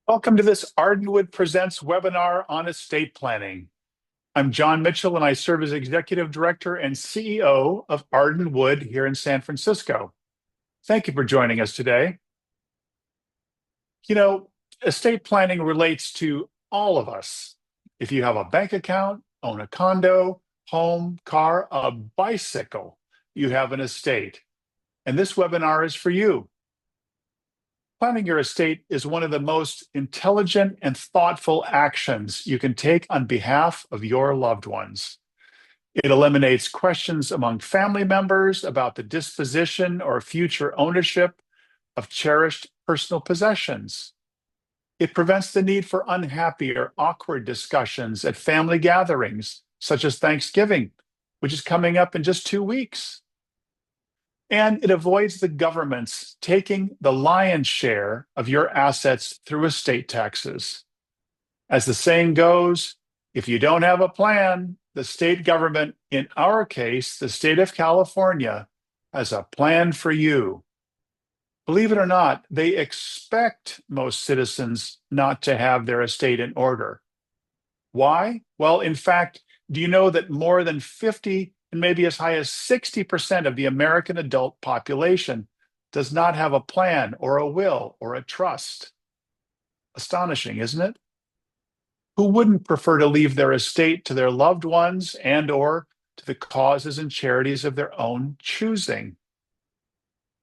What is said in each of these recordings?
Welcome to this Arden Wood Presents webinar on estate planning. I'm John Mitchell, and I serve as Executive Director and CEO of Arden Wood here in San Francisco. Thank you for joining us today. You know, estate planning relates to all of us. If you have a bank account, own a condo, home, car, a bicycle, you have an estate. And this webinar is for you. Planning your estate is one of the most intelligent and thoughtful actions you can take on behalf of your loved ones. It eliminates questions among family members about the disposition or future ownership of cherished personal possessions. It prevents the need for unhappy or awkward discussions at family gatherings, such as Thanksgiving, which is coming up in just 2 weeks. And it avoids the governments taking the lion's share of your assets through estate taxes. As the saying goes, if you don't have a plan, the state government, in our case, the state of California, has a plan for you. Believe it or not, they expect most citizens not to have their estate in order. Why? Well, in fact, do you know that more than 50 and maybe as high as 60% of the American adult population does not have a plan or a will or a trust? Astonishing, isn't it? Who wouldn't prefer to leave their estate to their loved ones and or to the causes and charities of their own choosing?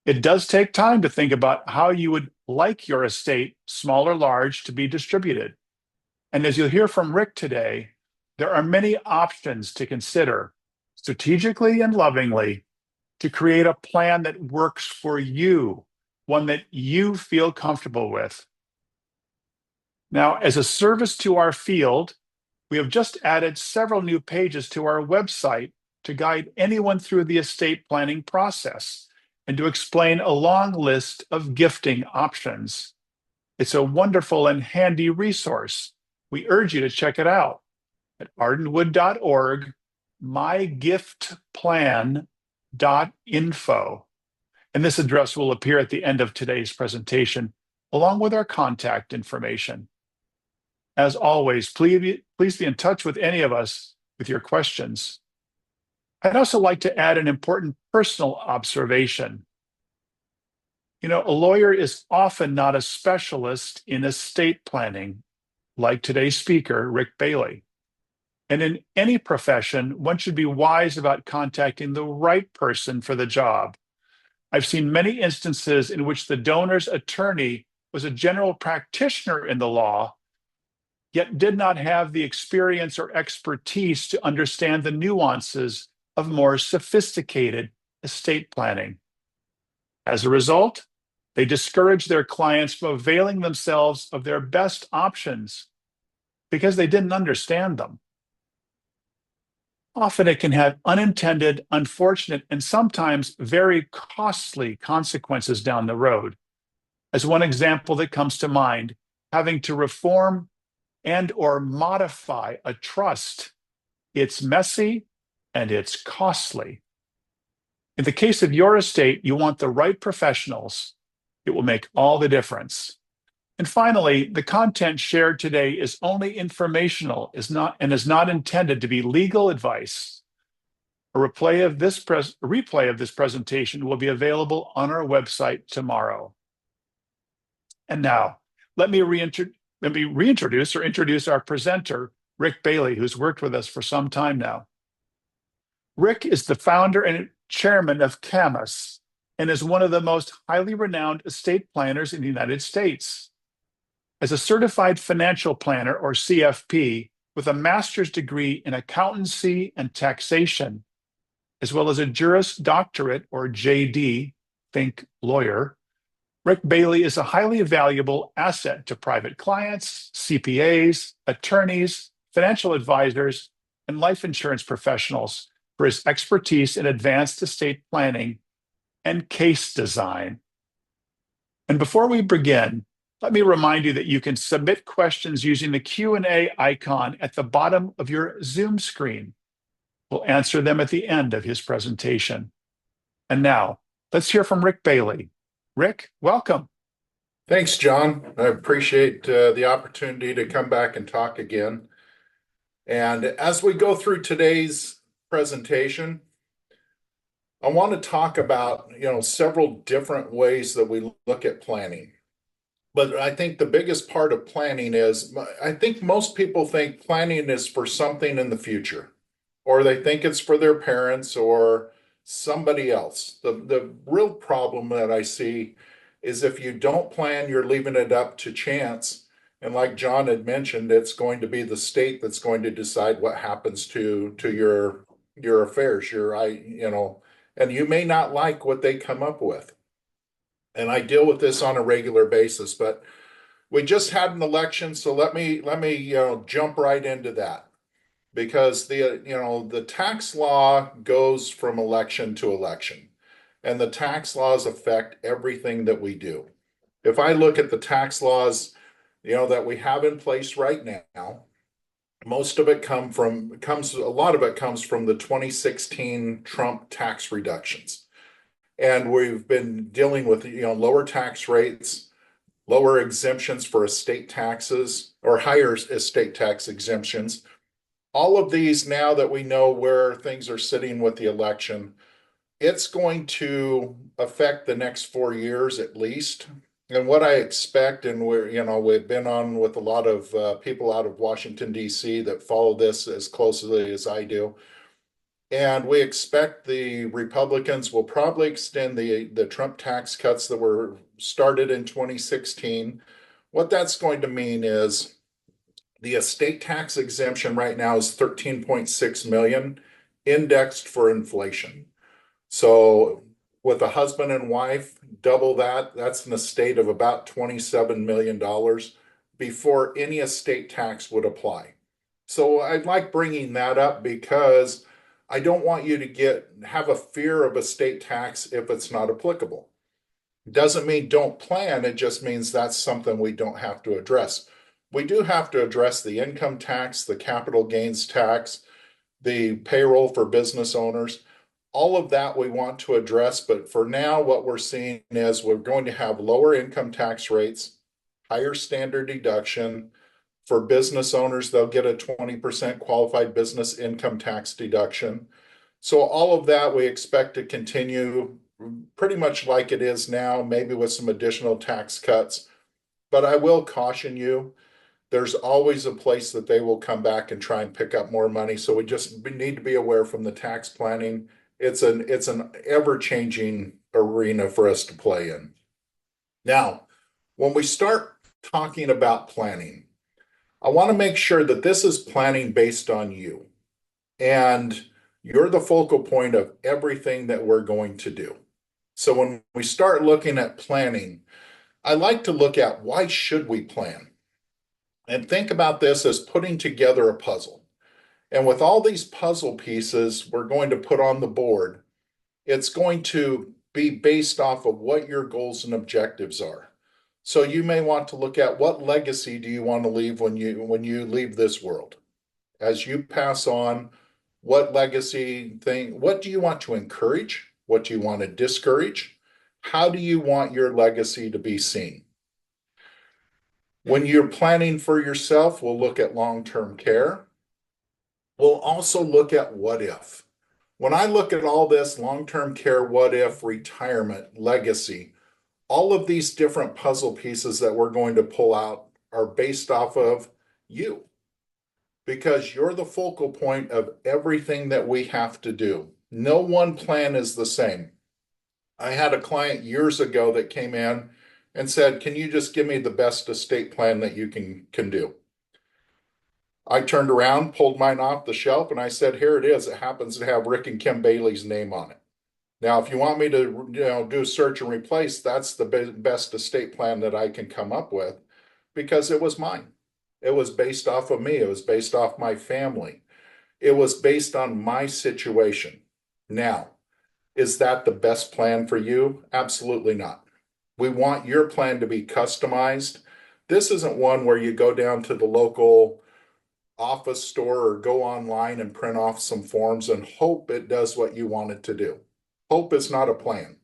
It does take time to think about how you would like your estate, small or large, to be distributed. And as you'll hear from Rick today, there are many options to consider strategically and lovingly to create a plan that works for you, one that you feel comfortable with. Now, as a service to our field, we have just added several new pages to our website to guide anyone through the estate planning process and to explain a long list of gifting options. It's a wonderful and handy resource. We urge you to check it out at ardenwood.org, mygiftplan.info. And this address will appear at the end of today's presentation, along with our contact information. As always, please be in touch with any of us with your questions. I'd also like to add an important personal observation. You know, a lawyer is often not a specialist in estate planning, like today's speaker, Rick Bailey. And in any profession, one should be wise about contacting the right person for the job. I've seen many instances in which the donor's attorney was a general practitioner in the law, yet did not have the experience or expertise to understand the nuances of more sophisticated estate planning. As a result, they discouraged their clients from availing themselves of their best options because they didn't understand them. Often it can have unintended, unfortunate, and sometimes very costly consequences down the road. As one example that comes to mind, having to reform and or modify a trust. It's messy and it's costly. In the case of your estate, you want the right professionals. It will make all the difference. And finally, the content shared today is only informational, is not intended to be legal advice. A replay of this presentation will be available on our website tomorrow. And now, let me introduce our presenter, Rick Bailey, who's worked with us for some time now. Rick is the founder and chairman of CAMUS and is one of the most highly renowned estate planners in the United States. As a certified financial planner, or CFP, with a master's degree in accountancy and taxation, as well as a Juris Doctorate, or JD, think lawyer, Rick Bailey is a highly valuable asset to private clients, CPAs, attorneys, financial advisors, and life insurance professionals for his expertise in advanced estate planning and case design. And before we begin, let me remind you that you can submit questions using the Q&A icon at the bottom of your Zoom screen. We'll answer them at the end of his presentation. And now, let's hear from Rick Bailey. Rick, welcome. Thanks, John. I appreciate the opportunity to come back and talk again. And as we go through today's presentation, I want to talk about, several different ways that we look at planning. But I think the biggest part of planning is I think most people think planning is for something in the future, or they think it's for their parents or somebody else. The real problem that I see is if you don't plan, you're leaving it up to chance. And like John had mentioned, it's going to be the state that's going to decide what happens to your affairs, and you may not like what they come up with. And I deal with this on a regular basis, but we just had an election, so let me jump right into that because the tax law goes from election to election, and the tax laws affect everything that we do. If I look at the tax laws, that we have in place right now, most of it comes a lot of it comes from the 2016 Trump tax reductions, and we've been dealing with lower tax rates, lower exemptions for estate taxes or higher estate tax exemptions. All of these, now that we know where things are sitting with the election, it's going to affect the next 4 years at least. And what I expect, and we've been on with a lot of people out of Washington, D.C. that follow this as closely as I do. And we expect the Republicans will probably extend the Trump tax cuts that were started in 2016. What that's going to mean is the estate tax exemption right now is 13.6 million indexed for inflation. So with a husband and wife, double that, that's an estate of about $27 million before any estate tax would apply. So I'd like bringing that up because I don't want you to have a fear of estate tax if it's not applicable. Doesn't mean don't plan, it just means that's something we don't have to address. We do have to address the income tax, the capital gains tax, the payroll for business owners. All of that we want to address, but for now, what we're seeing is we're going to have lower income tax rates, higher standard deduction. For business owners, they'll get a 20% qualified business income tax deduction. So all of that we expect to continue pretty much like it is now, maybe with some additional tax cuts. But I will caution you, there's always a place that they will come back and try and pick up more money. So we need to be aware from the tax planning. It's an ever-changing arena for us to play in. Now, when we start talking about planning, I want to make sure that this is planning based on you. And you're the focal point of everything that we're going to do. So when we start looking at planning, I like to look at why should we plan? And think about this as putting together a puzzle. And with all these puzzle pieces we're going to put on the board, it's going to be based off of what your goals and objectives are. So you may want to look at what legacy do you want to leave when you leave this world? As you pass on, what do you want to encourage? What do you want to discourage? How do you want your legacy to be seen? When you're planning for yourself, we'll look at long-term care. We'll also look at what if. When I look at all this long-term care, what if, retirement, legacy, all of these different puzzle pieces that we're going to pull out are based off of you because you're the focal point of everything that we have to do. No one plan is the same. I had a client years ago that came in and said, "Can you just give me the best estate plan that you can do?" I turned around, pulled mine off the shelf, and I said, "Here it is. It happens to have Rick and Kim Bailey's name on it." Now, if you want me to, do search and replace, that's the best estate plan that I can come up with because it was mine. It was based off of me. It was based off my family. It was based on my situation. Now, is that the best plan for you? Absolutely not. We want your plan to be customized. This isn't one where you go down to the local office store or go online and print off some forms and hope it does what you want it to do. Hope is not a plan,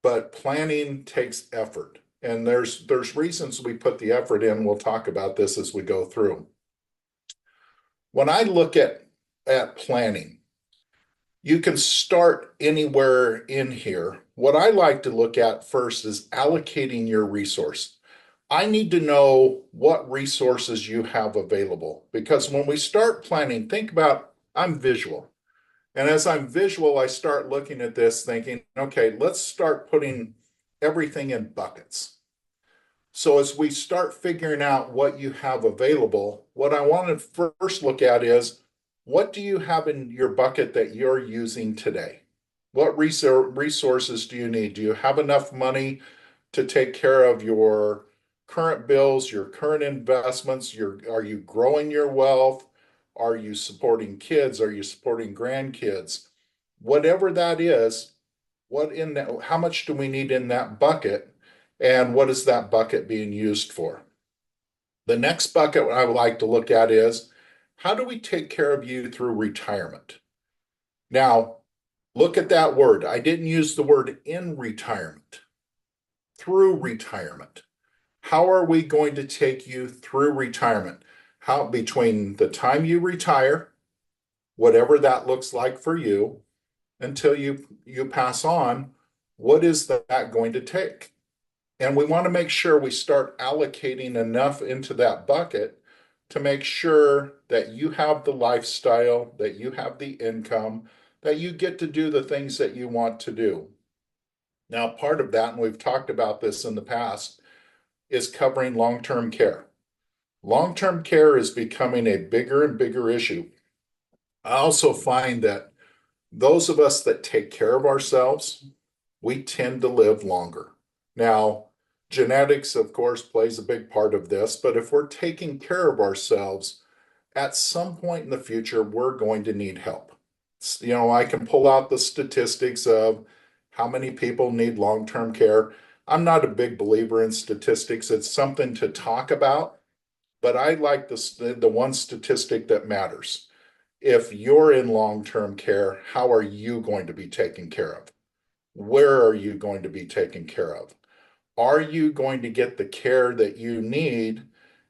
but planning takes effort. And there's reasons we put the effort in. We'll talk about this as we go through. When I look at planning, you can start anywhere in here. What I like to look at first is allocating your resource. I need to know what resources you have available, because when we start planning, think about, I'm visual. And as I'm visual, I start looking at this thinking, okay, let's start putting everything in buckets. So as we start figuring out what you have available, what I want to first look at is, what do you have in your bucket that you're using today? What resources do you need? Do you have enough money to take care of your current bills, your current investments? Are you growing your wealth? Are you supporting kids? Are you supporting grandkids? Whatever that is, how much do we need in that bucket? And what is that bucket being used for? The next bucket I would like to look at is, how do we take care of you through retirement? Now, look at that word. I didn't use the word in retirement, through retirement. How are we going to take you through retirement? How, between the time you retire, whatever that looks like for you, until you pass on, what is that going to take? And we want to make sure we start allocating enough into that bucket to make sure that you have the lifestyle, that you have the income, that you get to do the things that you want to do. Now, part of that, and we've talked about this in the past, is covering long-term care. Long-term care is becoming a bigger and bigger issue. I also find that those of us that take care of ourselves, we tend to live longer. Now, genetics, of course, plays a big part of this, but if we're taking care of ourselves, at some point in the future, we're going to need help. I can pull out the statistics of how many people need long-term care. I'm not a big believer in statistics. It's something to talk about, but I like the one statistic that matters. If you're in long-term care, how are you going to be taken care of? Where are you going to be taken care of? Are you going to get the care that you need?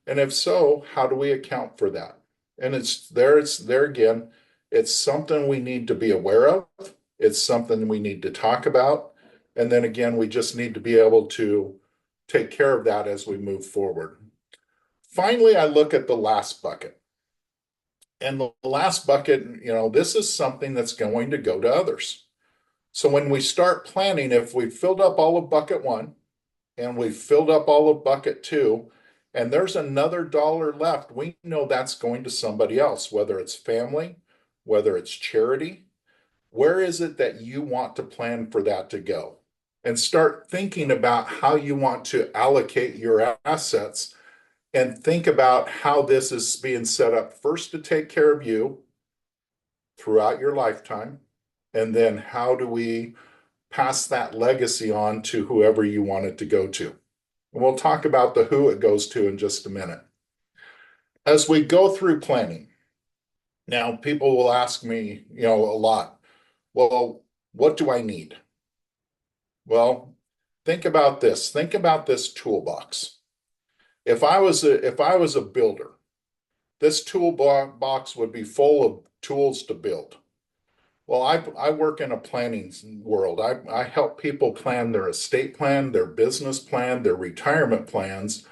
And if so, how do we account for that? And it's there again. It's something we need to be aware of. It's something we need to talk about. And then again, we just need to be able to take care of that as we move forward. Finally, I look at the last bucket. And the last bucket, this is something that's going to go to others. So when we start planning, if we've filled up all of bucket one and we've filled up all of bucket two, and there's another dollar left, we know that's going to somebody else, whether it's family, whether it's charity. Where is it that you want to plan for that to go? And start thinking about how you want to allocate your assets, and think about how this is being set up first to take care of you throughout your lifetime. And then how do we pass that legacy on to whoever you want it to go to? And we'll talk about the who it goes to in just a minute. As we go through planning, now people will ask me, a lot, well, what do I need? Well, think about this. Think about this toolbox. If I was a builder, this toolbox would be full of tools to build. Well, I work in a planning world. I help people plan their estate plan, their business plan, their retirement plans.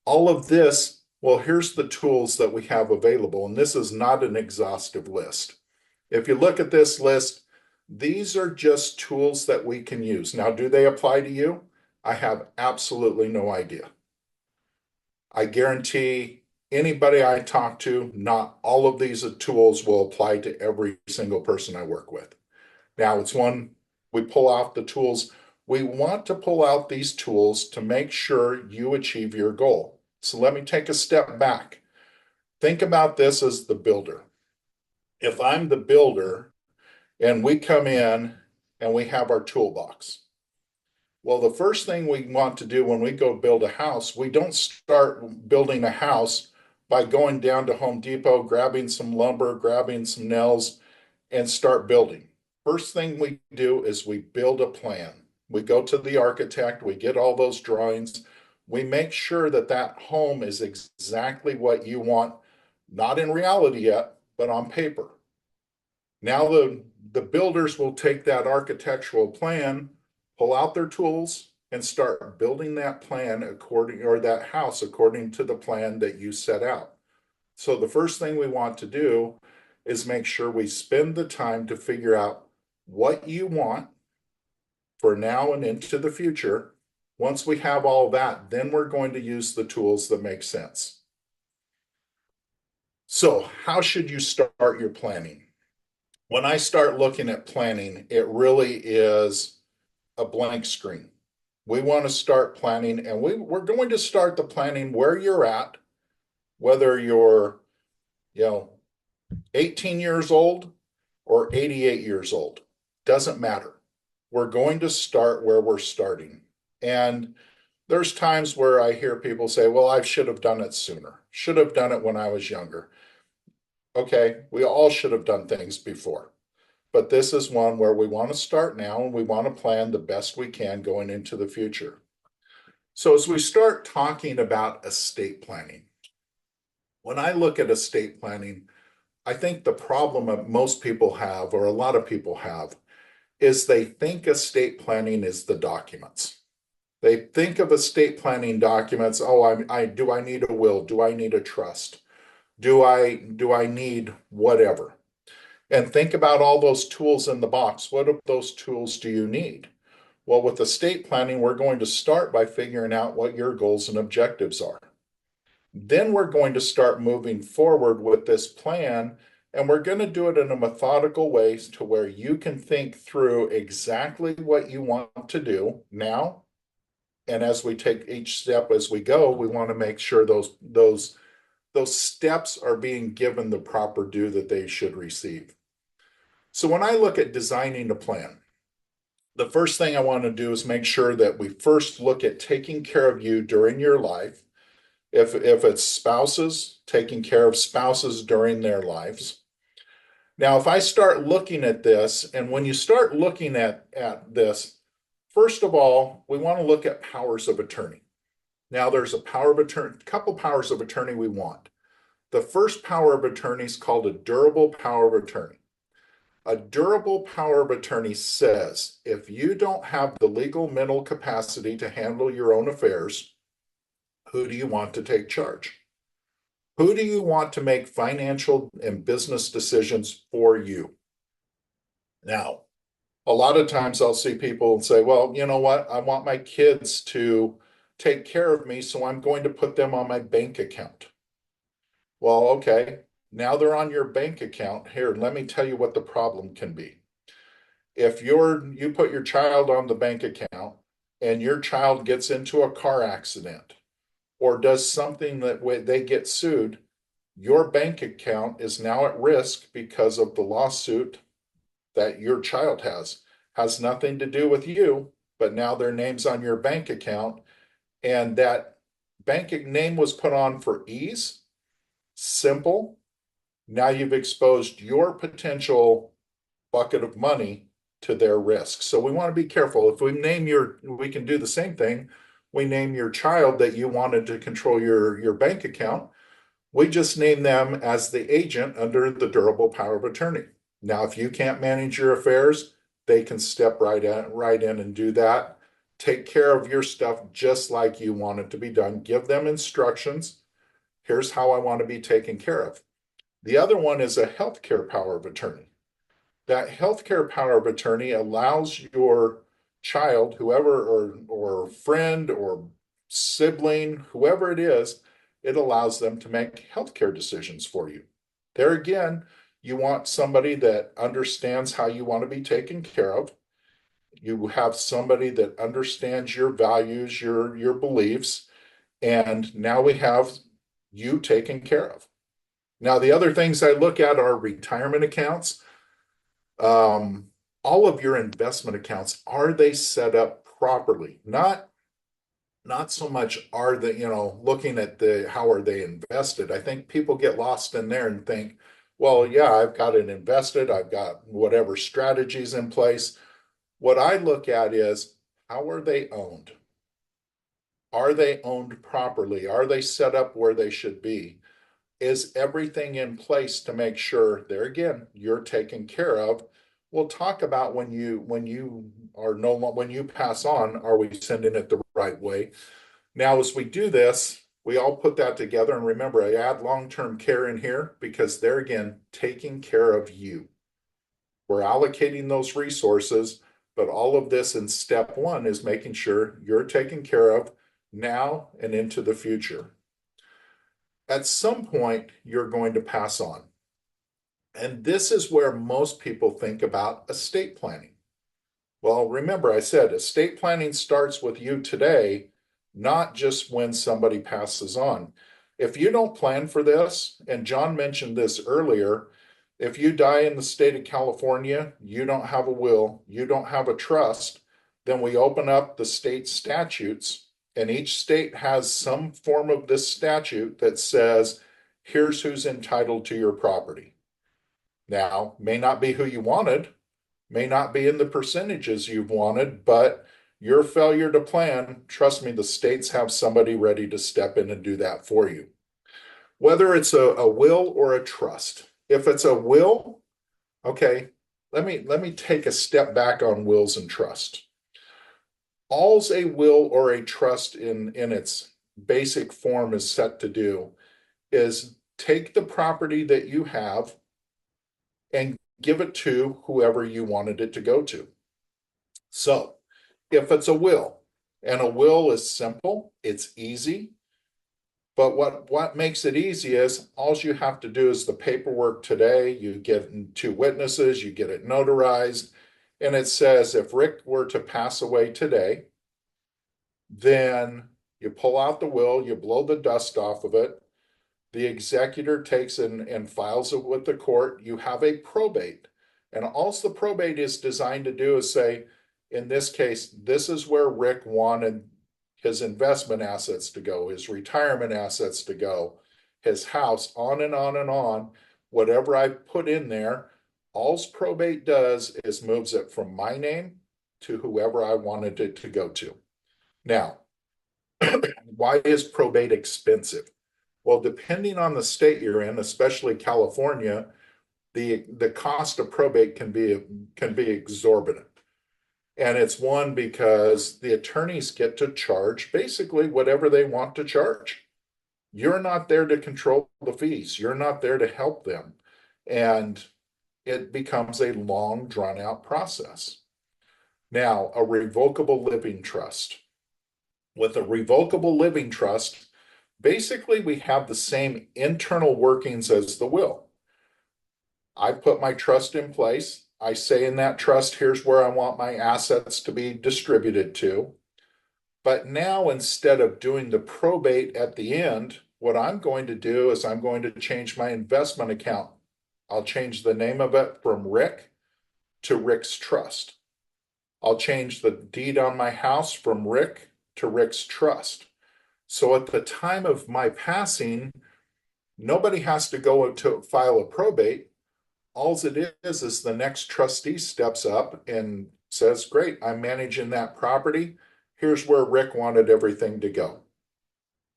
All of this, well, here's the tools that we have available, and this is not an exhaustive list. If you look at this list, these are just tools that we can use. Now, do they apply to you? I have absolutely no idea. I guarantee anybody I talk to, not all of these tools will apply to every single person I work with. Now, it's one, we pull out the tools. We want to pull out these tools to make sure you achieve your goal. So let me take a step back. Think about this as the builder. If I'm the builder and we come in and we have our toolbox, well, the first thing we want to do when we go build a house, we don't start building a house by going down to Home Depot, grabbing some lumber, grabbing some nails, and start building. First thing we do is we build a plan. we go to the architect, we get all those drawings, we make sure that that home is exactly what you want, not in reality yet, but on paper. Now the builders will take that architectural plan, pull out their tools, and start building that plan according, or that house according to the plan that you set out. So the first thing we want to do is make sure we spend the time to figure out what you want for now and into the future. Once we have all that, then we're going to use the tools that make sense. So how should you start your planning? When I start looking at planning, it really is a blank screen. We want to start planning, and we're going to start the planning where you're at, whether you're, 18 years old or 88 years old. Doesn't matter. We're going to start where we're starting. And there's times where I hear people say, well, I should have done it sooner. Should have done it when I was younger. Okay, we all should have done things before. But this is one where we want to start now and we want to plan the best we can going into the future. So as we start talking about estate planning, when I look at estate planning, I think the problem that most people have, or a lot of people have, is they think estate planning is the documents. They think of estate planning documents, oh, do I need a will? Do I need a trust? Do I need whatever? And think about all those tools in the box. What of those tools do you need? Well, with estate planning, we're going to start by figuring out what your goals and objectives are. Then we're going to start moving forward with this plan, and we're going to do it in a methodical way to where you can think through exactly what you want to do now. And as we take each step as we go, we want to make sure those steps are being given the proper due that they should receive. So when I look at designing a plan, the first thing I want to do is make sure that we first look at taking care of you during your life. If it's spouses, taking care of spouses during their lives. Now, if I start looking at this, and when you start looking at this, first of all, we want to look at powers of attorney. Now, there's a couple powers of attorney we want. The first power of attorney is called a durable power of attorney. A durable power of attorney says if you don't have the legal mental capacity to handle your own affairs, who do you want to take charge? Who do you want to make financial and business decisions for you? Now, a lot of times I'll see people say, well, you know what? I want my kids to take care of me, so I'm going to put them on my bank account. Well, okay, now they're on your bank account. Here, let me tell you what the problem can be. If you put your child on the bank account and your child gets into a car accident or does something that they get sued, your bank account is now at risk because of the lawsuit that your child has. Has nothing to do with you, but now their name's on your bank account, and that bank name was put on for ease, simple. Now you've exposed your potential bucket of money to their risk. So we want to be careful. If we can do the same thing. We name your child that you wanted to control your bank account. We just name them as the agent under the durable power of attorney. Now, if you can't manage your affairs, they can step right in and do that. Take care of your stuff just like you want it to be done. Give them instructions. Here's how I want to be taken care of. The other one is a healthcare power of attorney. That healthcare power of attorney allows your child, whoever, or friend or sibling, whoever it is, it allows them to make healthcare decisions for you. There again, you want somebody that understands how you want to be taken care of. You have somebody that understands your values, your beliefs, and now we have you taken care of. Now, the other things I look at are retirement accounts. All of your investment accounts, are they set up properly? Not so much are they, looking at how are they invested. I think people get lost in there and think, well, yeah, I've got it invested. I've got whatever strategies in place. What I look at is, How are they owned? Are they owned properly? Are they set up where they should be? Is everything in place to make sure there again you're taken care of? We'll talk about when you are no when you pass on, are we sending it the right way? Now, as we do this, we all put that together, and remember, I add long-term care in here because they're again taking care of you. We're allocating those resources, but all of this in step one is making sure you're taken care of now and into the future. At some point, you're going to pass on. And this is where most people think about estate planning. Well, remember, I said estate planning starts with you today, not just when somebody passes on. If you don't plan for this, and John mentioned this earlier, if you die in the state of California, you don't have a will, you don't have a trust, then we open up the state statutes, and each state has some form of this statute that says, here's who's entitled to your property. Now, may not be who you wanted, may not be in the percentages you've wanted, but your failure to plan, trust me, the states have somebody ready to step in and do that for you. Whether it's a will or a trust. If it's a will, okay, let me take a step back on wills and trust. All's a will or a trust in its basic form is set to do is take the property that you have and give it to whoever you wanted it to go to. So if it's a will, and a will is simple, it's easy, but what makes it easy is all you have to do is the paperwork today, you get two witnesses, you get it notarized, and it says if Rick were to pass away today, then you pull out the will, you blow the dust off of it, the executor takes and files it with the court. You have a probate. And all the probate is designed to do is say, in this case, this is where Rick wanted his investment assets to go, his retirement assets to go, his house, on and on and on. Whatever I put in there, all's probate does is moves it from my name to whoever I wanted it to go to. Now, why is probate expensive? Well, depending on the state you're in, especially California, the cost of probate can be exorbitant. And it's one because the attorneys get to charge basically whatever they want to charge. You're not there to control the fees. You're not there to help them. And it becomes a long, drawn out process. Now, a revocable living trust. With a revocable living trust, basically, we have the same internal workings as the will. I put my trust in place. I say in that trust, here's where I want my assets to be distributed to. But now, instead of doing the probate at the end, what I'm going to do is I'm going to change my investment account. I'll change the name of it from Rick to Rick's Trust. I'll change the deed on my house from Rick to Rick's Trust. So at the time of my passing, nobody has to go to file a probate. All it is the next trustee steps up and says, great, I'm managing that property. Here's where Rick wanted everything to go.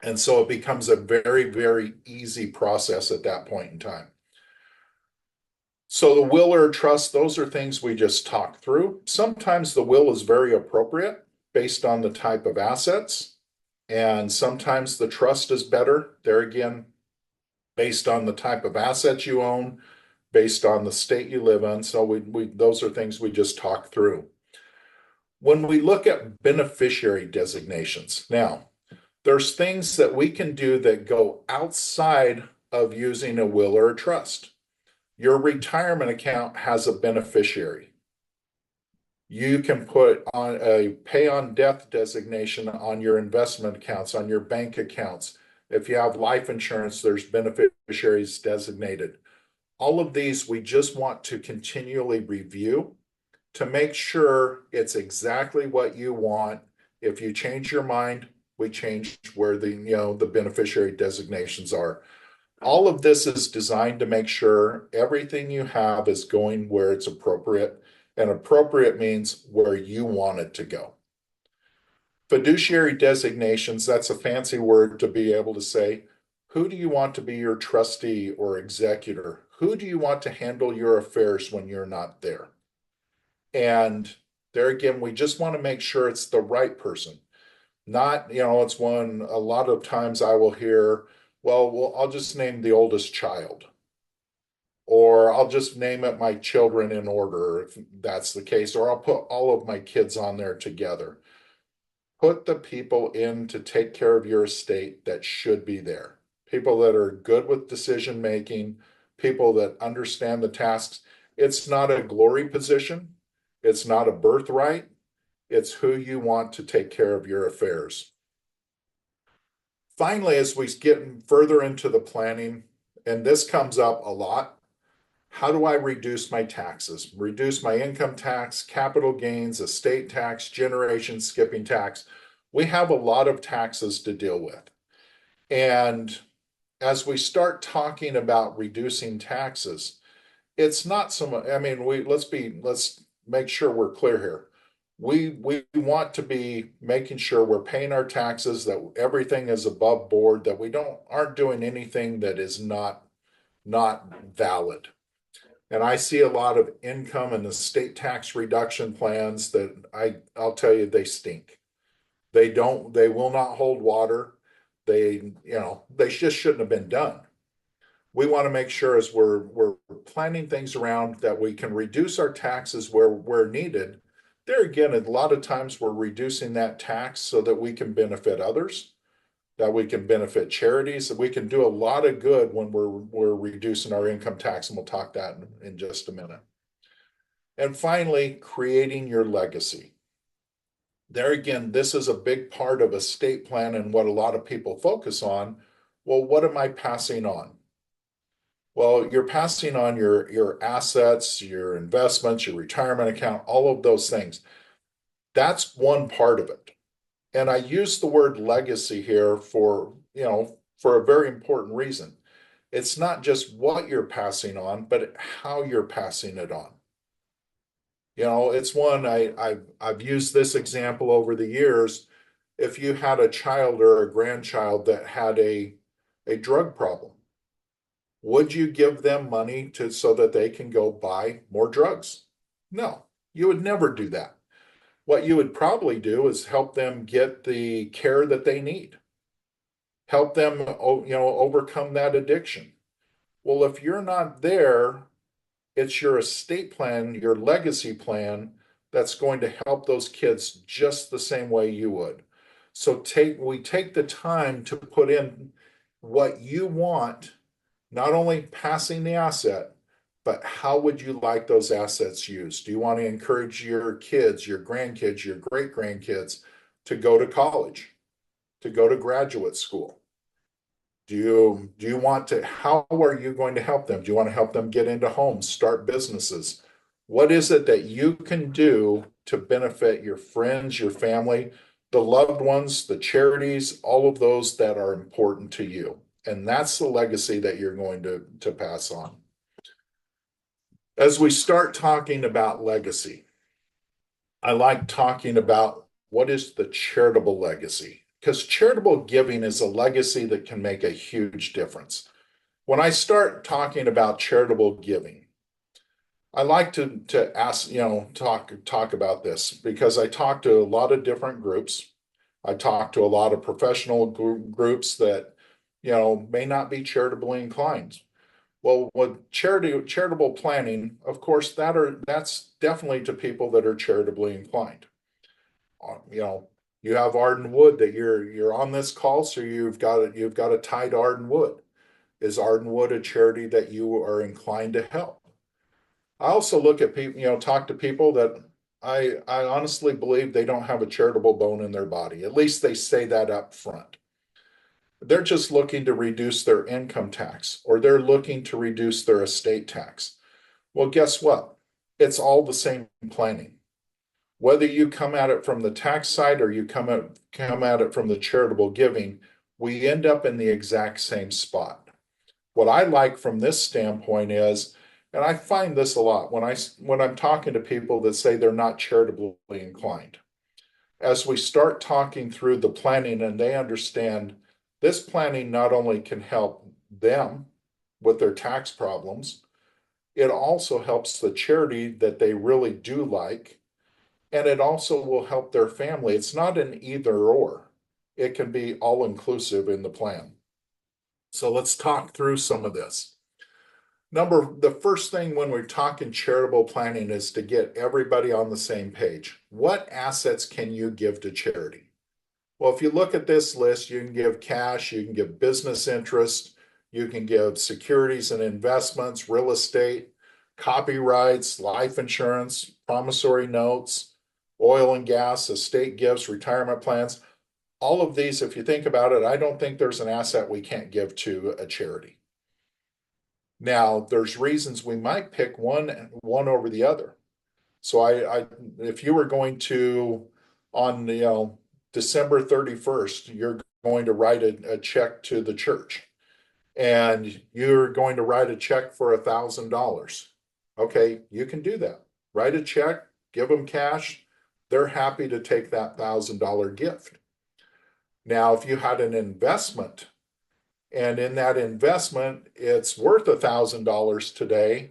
And so it becomes a very, very easy process at that point in time. So the will or trust, those are things we just talked through. Sometimes the will is very appropriate based on the type of assets. And sometimes the trust is better. There again, based on the type of assets you own, based on the state you live in. So those are things we just talked through. When we look at beneficiary designations, now, there's things that we can do that go outside of using a will or a trust. Your retirement account has a beneficiary. You can put on a pay on death designation on your investment accounts, on your bank accounts. If you have life insurance, there's beneficiaries designated. All of these we just want to continually review to make sure it's exactly what you want. If you change your mind, we change where the beneficiary designations are. All of this is designed to make sure everything you have is going where it's appropriate. And appropriate means where you want it to go. Fiduciary designations, that's a fancy word to be able to say, who do you want to be your trustee or executor? Who do you want to handle your affairs when you're not there? And there again, we just want to make sure it's the right person. Not, it's one, a lot of times I will hear, well, I'll just name the oldest child, or I'll just name it my children in order if that's the case, or I'll put all of my kids on there together. Put the people in to take care of your estate that should be there. People that are good with decision making, people that understand the tasks. It's not a glory position. It's not a birthright. It's who you want to take care of your affairs. Finally, as we get further into the planning, and this comes up a lot, how do I reduce my taxes? Reduce my income tax, capital gains, estate tax, generation skipping tax. We have a lot of taxes to deal with. And as we start talking about reducing taxes, it's not so much, let's make sure we're clear here. We want to be making sure we're paying our taxes, that everything is above board, that we aren't doing anything that is not valid. And I see a lot of income and estate tax reduction plans that I'll tell you, they stink. They will not hold water. They just shouldn't have been done. We want to make sure as we're planning things around that we can reduce our taxes where needed. There again, a lot of times we're reducing that tax so that we can benefit others, that we can benefit charities, that we can do a lot of good when we're reducing our income tax, and we'll talk that in just a minute. And finally, creating your legacy. There again, this is a big part of estate plan and what a lot of people focus on. Well, what am I passing on? Well, you're passing on your assets, your investments, your retirement account, all of those things. That's one part of it. And I use the word legacy here for a very important reason. It's not just what you're passing on, but how you're passing it on. It's one I've used this example over the years. If you had a child or a grandchild that had a drug problem, would you give them money so that they can go buy more drugs? No, you would never do that. What you would probably do is help them get the care that they need, help them, overcome that addiction. Well, if you're not there, it's your estate plan, your legacy plan that's going to help those kids just the same way you would. So we take the time to put in what you want, not only passing the asset, but how would you like those assets used? Do you want to encourage your kids, your grandkids, your great grandkids to go to college, to go to graduate school? Do you want to, how are you going to help them? Do you want to help them get into homes, start businesses? What is it that you can do to benefit your friends, your family, the loved ones, the charities, all of those that are important to you? And that's the legacy that you're going to pass on. As we start talking about legacy, I like talking about what is the charitable legacy, because charitable giving is a legacy that can make a huge difference. When I start talking about charitable giving, I like to ask, talk about this because I talk to a lot of different groups. I talk to a lot of professional groups that, may not be charitably inclined. Well, with charitable planning, of course, that's definitely to people that are charitably inclined. You know, you have Arden Wood that you're on this call, so you've got a tie to Arden Wood. Is Arden Wood a charity that you are inclined to help? I also look at people, talk to people that I honestly believe they don't have a charitable bone in their body. At least they say that up front. They're just looking to reduce their income tax, or they're looking to reduce their estate tax. Well, guess what? It's all the same planning. Whether you come at it from the tax side or you come at it from the charitable giving, we end up in the exact same spot. What I like from this standpoint is, and I find this a lot when I'm talking to people that say they're not charitably inclined. as we start talking through the planning and they understand this planning not only can help them with their tax problems, it also helps the charity that they really do like, and it also will help their family. It's not an either or. It can be all inclusive in the plan. So let's talk through some of this. The first thing when we're talking charitable planning is to get everybody on the same page. What assets can you give to charity? Well, if you look at this list, you can give cash, you can give business interest, you can give securities and investments, real estate, copyrights, life insurance, promissory notes, oil and gas, estate gifts, retirement plans. All of these, if you think about it, I don't think there's an asset we can't give to a charity. Now, there's reasons we might pick one over the other. So if you were going to, on December 31st, you're going to write a check to the church, and you're going to write a check for $1,000. Okay, you can do that. Write a check, give them cash. They're happy to take that $1,000 gift. Now, if you had an investment, and in that investment, it's worth $1,000 today,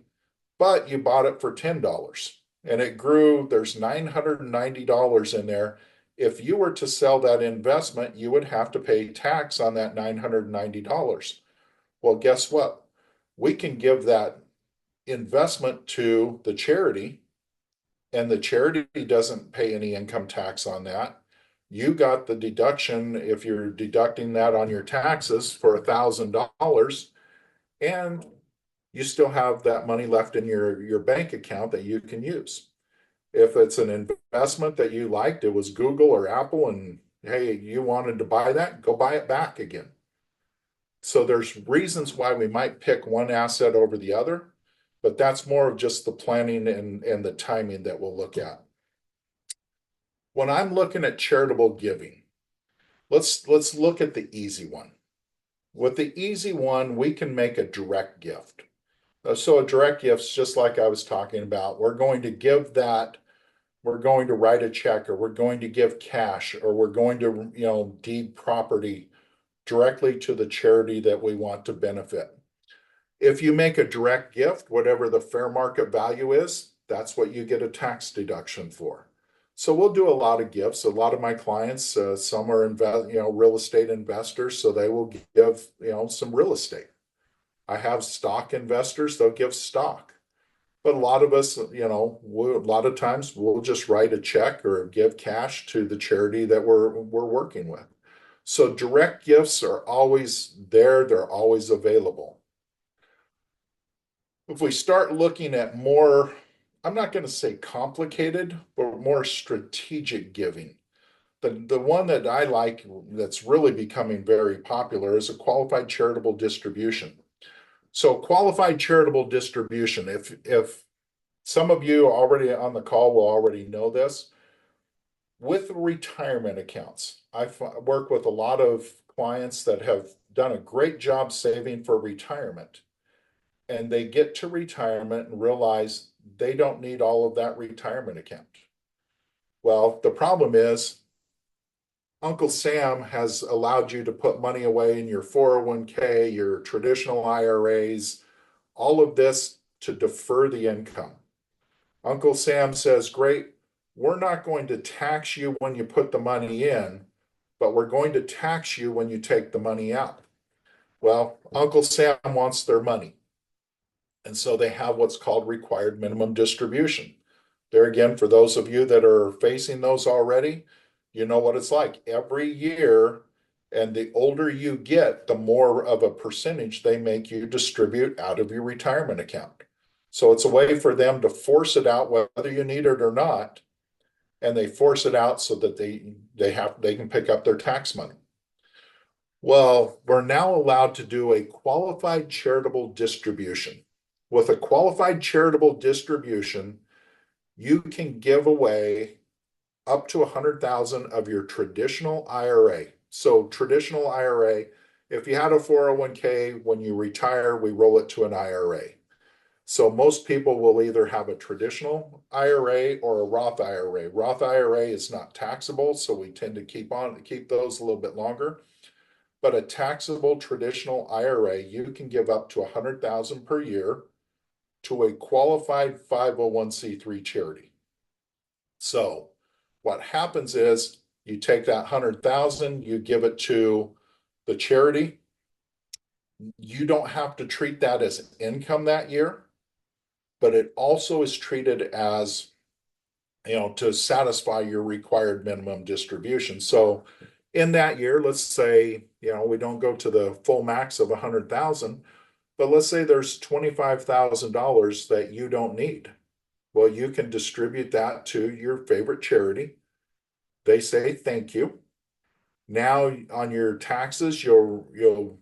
but you bought it for $10 and it grew, there's $990 in there. If you were to sell that investment, you would have to pay tax on that $990. Well, guess what? We can give that investment to the charity, and the charity doesn't pay any income tax on that. You got the deduction if you're deducting that on your taxes for $1,000, and you still have that money left in your bank account that you can use. If it's an investment that you liked, it was Google or Apple, and hey, you wanted to buy that, go buy it back again. So there's reasons why we might pick one asset over the other, but that's more of just the planning and the timing that we'll look at. When I'm looking at charitable giving, let's look at the easy one. With the easy one, we can make a direct gift. So a direct gift is just like I was talking about. We're going to give that, we're going to write a check, or we're going to give cash, or we're going to, deed property directly to the charity that we want to benefit. If you make a direct gift, whatever the fair market value is, that's what you get a tax deduction for. So we'll do a lot of gifts. A lot of my clients, some are real estate investors, so they will give some real estate. I have stock investors, they'll give stock. But a lot of us, a lot of times we'll just write a check or give cash to the charity that we're working with. So direct gifts are always there, they're always available. If we start looking at more, I'm not going to say complicated, but more strategic giving. The one that I like that's really becoming very popular is a qualified charitable distribution. So qualified charitable distribution, if some of you already on the call will already know this, with retirement accounts, I work with a lot of clients that have done a great job saving for retirement. And they get to retirement and realize they don't need all of that retirement account. Well, the problem is Uncle Sam has allowed you to put money away in your 401k, your traditional IRAs, all of this to defer the income. Uncle Sam says, great, we're not going to tax you when you put the money in, but we're going to tax you when you take the money out. Well, Uncle Sam wants their money. And so they have what's called required minimum distribution. There again, for those of you that are facing those already, you know what it's like. Every year, and the older you get, the more of a percentage they make you distribute out of your retirement account. So it's a way for them to force it out whether you need it or not. And they force it out so that they can pick up their tax money. Well, we're now allowed to do a qualified charitable distribution. With a qualified charitable distribution, you can give away up to 100,000 of your traditional IRA. So traditional IRA, if you had a 401k, when you retire, we roll it to an IRA. So most people will either have a traditional IRA or a Roth IRA. Roth IRA is not taxable, so we tend to keep those a little bit longer. But a taxable traditional IRA, you can give up to $100,000 per year to a qualified 501c3 charity. So what happens is you take that 100,000, you give it to the charity. You don't have to treat that as income that year, but it also is treated as, to satisfy your required minimum distribution. So in that year, let's say, we don't go to the full max of 100,000, but let's say there's $25,000 that you don't need. Well, you can distribute that to your favorite charity. They say thank you. Now on your taxes, you'll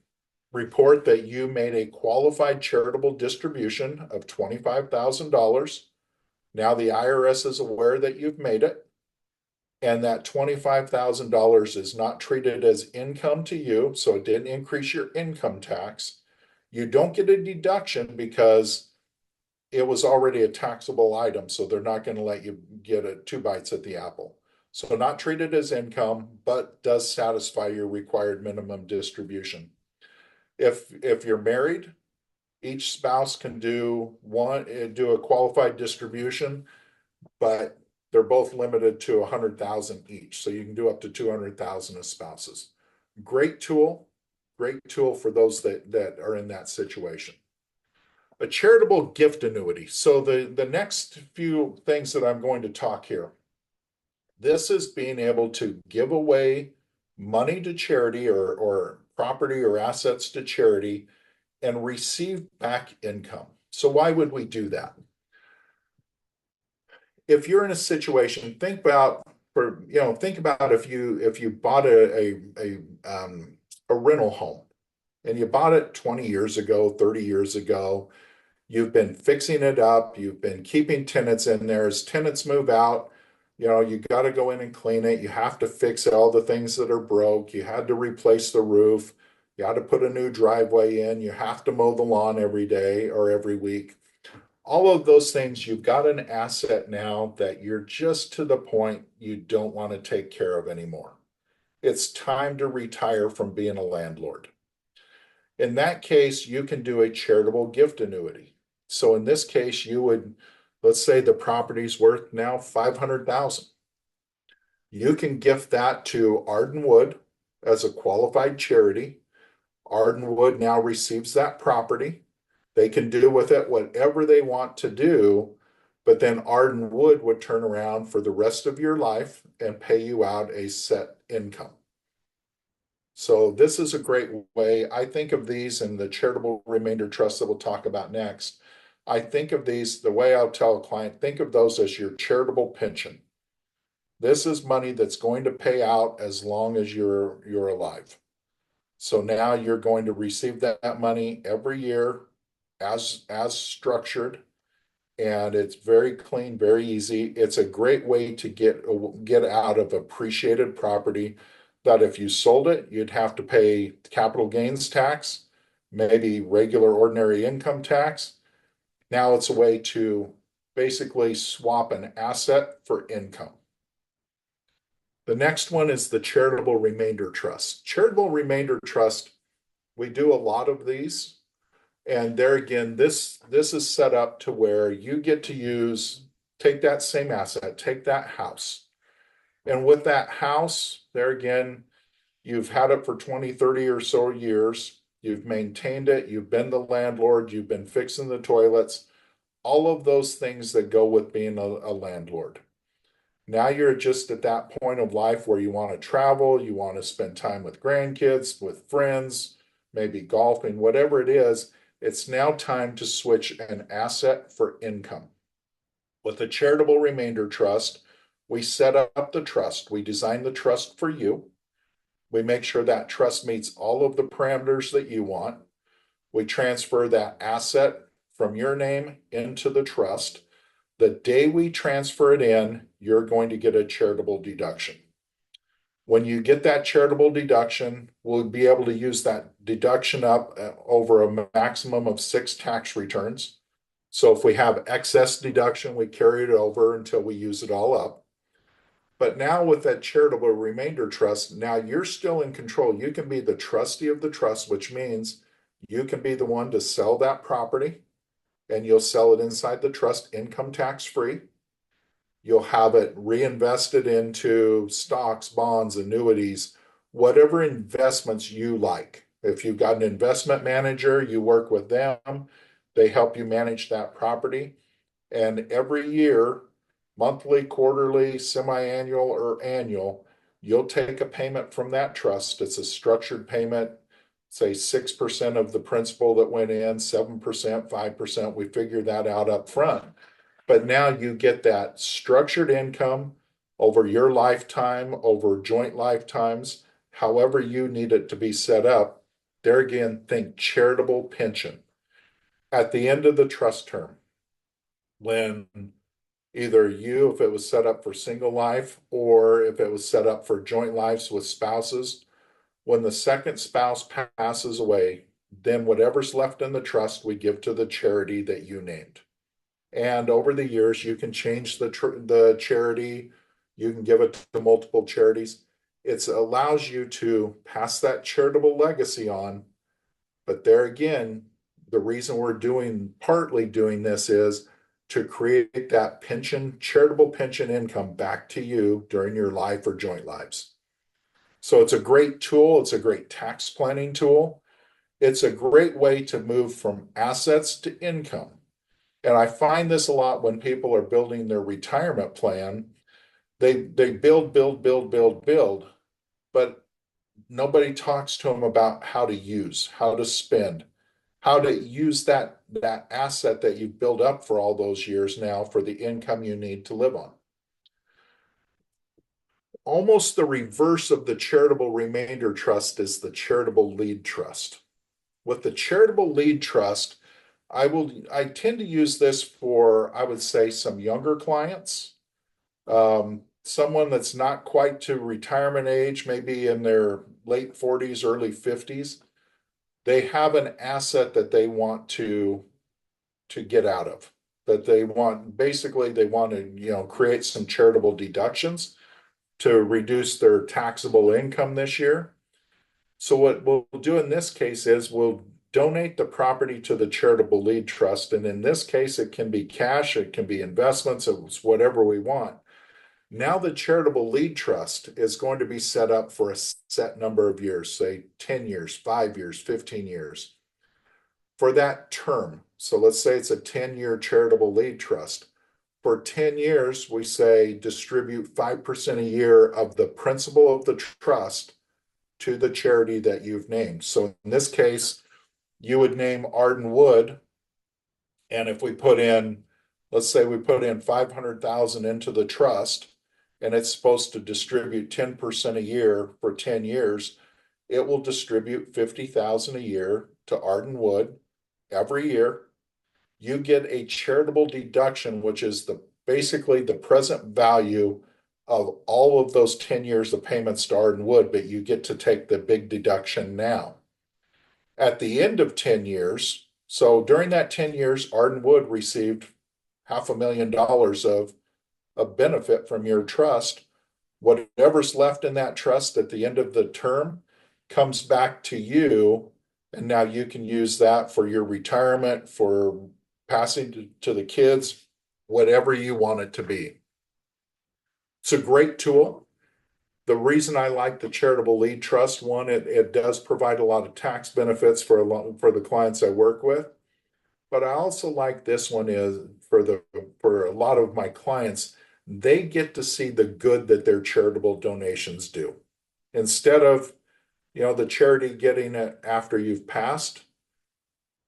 report that you made a qualified charitable distribution of $25,000. Now the IRS is aware that you've made it, and that $25,000 is not treated as income to you, so it didn't increase your income tax. You don't get a deduction because it was already a taxable item, so they're not going to let you get two bites at the apple. So not treated as income, but does satisfy your required minimum distribution. If you're married, each spouse can do a qualified distribution, but they're both limited to 100,000 each. So you can do up to 200,000 as spouses. Great tool for those that are in that situation. A charitable gift annuity. So the next few things that I'm going to talk here, this is being able to give away money to charity or property or assets to charity and receive back income. So why would we do that? If you're in a situation, think about if you bought a rental home and you bought it 20 years ago, 30 years ago, you've been fixing it up, you've been keeping tenants in there. As tenants move out, you got to go in and clean it. You have to fix all the things that are broke. You had to replace the roof. You had to put a new driveway in. You have to mow the lawn every day or every week. All of those things, you've got an asset now that you're just to the point you don't want to take care of anymore. It's time to retire from being a landlord. In that case, you can do a charitable gift annuity. So in this case, let's say the property's worth now 500,000. You can gift that to Arden Wood as a qualified charity. Arden Wood now receives that property. They can do with it whatever they want to do, but then Arden Wood would turn around for the rest of your life and pay you out a set income. So this is a great way. I think of these in the charitable remainder trust that we'll talk about next. I think of these, the way I'll tell a client, think of those as your charitable pension. This is money that's going to pay out as long as you're alive. So now you're going to receive that money every year as structured, and it's very clean, very easy. It's a great way to get out of appreciated property that if you sold it, you'd have to pay capital gains tax, maybe regular ordinary income tax. Now it's a way to basically swap an asset for income. The next one is the charitable remainder trust. Charitable remainder trust, we do a lot of these. And there again, this is set up to where you get to take that same asset, take that house. And with that house, there again, you've had it for 20, 30 or so years. You've maintained it. You've been the landlord. You've been fixing the toilets. All of those things that go with being a landlord. Now you're just at that point of life where you want to travel, you want to spend time with grandkids, with friends, maybe golfing, whatever it is. It's now time to switch an asset for income. With a charitable remainder trust, we set up the trust. We design the trust for you. We make sure that trust meets all of the parameters that you want. We transfer that asset from your name into the trust. The day we transfer it in, you're going to get a charitable deduction. When you get that charitable deduction, we'll be able to use that deduction up over a maximum of 6 tax returns. So if we have excess deduction, we carry it over until we use it all up. But now with that charitable remainder trust, now you're still in control. You can be the trustee of the trust, which means you can be the one to sell that property and you'll sell it inside the trust income tax free. You'll have it reinvested into stocks, bonds, annuities, whatever investments you like. If you've got an investment manager, you work with them, they help you manage that property. And every year, monthly, quarterly, semi-annual, or annual, you'll take a payment from that trust. It's a structured payment, say 6% of the principal that went in, 7%, 5%. We figure that out up front. But now you get that structured income over your lifetime, over joint lifetimes, however you need it to be set up. There again, think charitable pension. At the end of the trust term, when either you, if it was set up for single life, or if it was set up for joint lives with spouses, when the second spouse passes away, then whatever's left in the trust, we give to the charity that you named. And over the years, you can change the charity, you can give it to multiple charities. It allows you to pass that charitable legacy on. But there again, the reason we're partly doing this is to create that pension, charitable pension income back to you during your life or joint lives. So it's a great tool. It's a great tax planning tool. It's a great way to move from assets to income. And I find this a lot when people are building their retirement plan. They build, build, build, build, build, but nobody talks to them about how to use, how to spend, how to use that asset that you've built up for all those years now for the income you need to live on. Almost the reverse of the charitable remainder trust is the charitable lead trust. With the charitable lead trust, I tend to use this for, I would say, some younger clients, someone that's not quite to retirement age, maybe in their late 40s, early 50s. They have an asset that they want to get out of, that they want, basically they want to, create some charitable deductions to reduce their taxable income this year. So what we'll do in this case is we'll donate the property to the charitable lead trust. And in this case, it can be cash, it can be investments, it's whatever we want. Now the charitable lead trust is going to be set up for a set number of years, say 10 years, 5 years, 15 years. For that term, so let's say it's a 10-year charitable lead trust. For 10 years, we say distribute 5% a year of the principal of the trust to the charity that you've named. So in this case, you would name Arden Wood. And if we put in, let's say we put in 500,000 into the trust and it's supposed to distribute 10% a year for 10 years, it will distribute 50,000 a year to Arden Wood every year. You get a charitable deduction, which is basically the present value of all of those 10 years of payments to Arden Wood, but you get to take the big deduction now. At the end of 10 years, so during that 10 years, Arden Wood received $500,000 of benefit from your trust. Whatever's left in that trust at the end of the term comes back to you, and now you can use that for your retirement, for passing to the kids, whatever you want it to be. It's a great tool. The reason I like the charitable lead trust one, it does provide a lot of tax benefits for the clients I work with. But I also like this one is for a lot of my clients, they get to see the good that their charitable donations do. Instead of, the charity getting it after you've passed,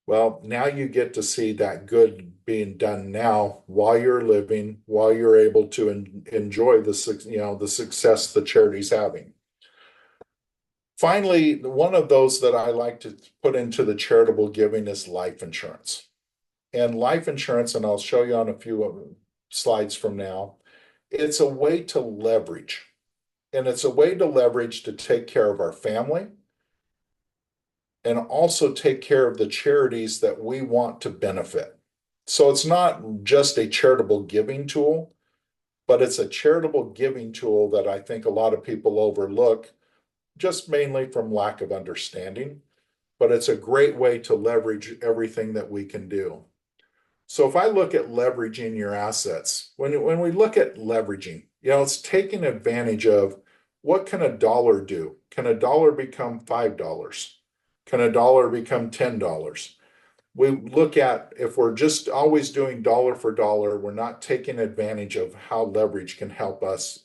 well, now you get to see that good being done now while you're living, while you're able to enjoy the success the charity's having. Finally, one of those that I like to put into the charitable giving is life insurance. And life insurance, and I'll show you on a few slides from now, it's a way to leverage. And it's a way to leverage to take care of our family and also take care of the charities that we want to benefit. So it's not just a charitable giving tool, but it's a charitable giving tool that I think a lot of people overlook, just mainly from lack of understanding. But it's a great way to leverage everything that we can do. So if I look at leveraging your assets, when we look at leveraging, it's taking advantage of what can a dollar do? Can a dollar become $5? Can a dollar become $10? We look at if we're just always doing dollar for dollar, we're not taking advantage of how leverage can help us,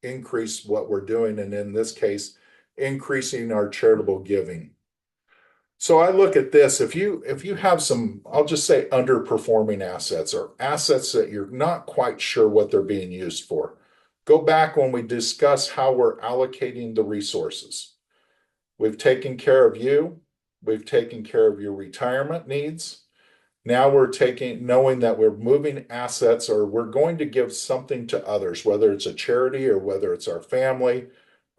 increase what we're doing. And in this case, increasing our charitable giving. So I look at this, if you have some, I'll just say underperforming assets or assets that you're not quite sure what they're being used for, go back when we discuss how we're allocating the resources. We've taken care of you, we've taken care of your retirement needs. Now we're knowing that we're moving assets or we're going to give something to others, whether it's a charity or whether it's our family,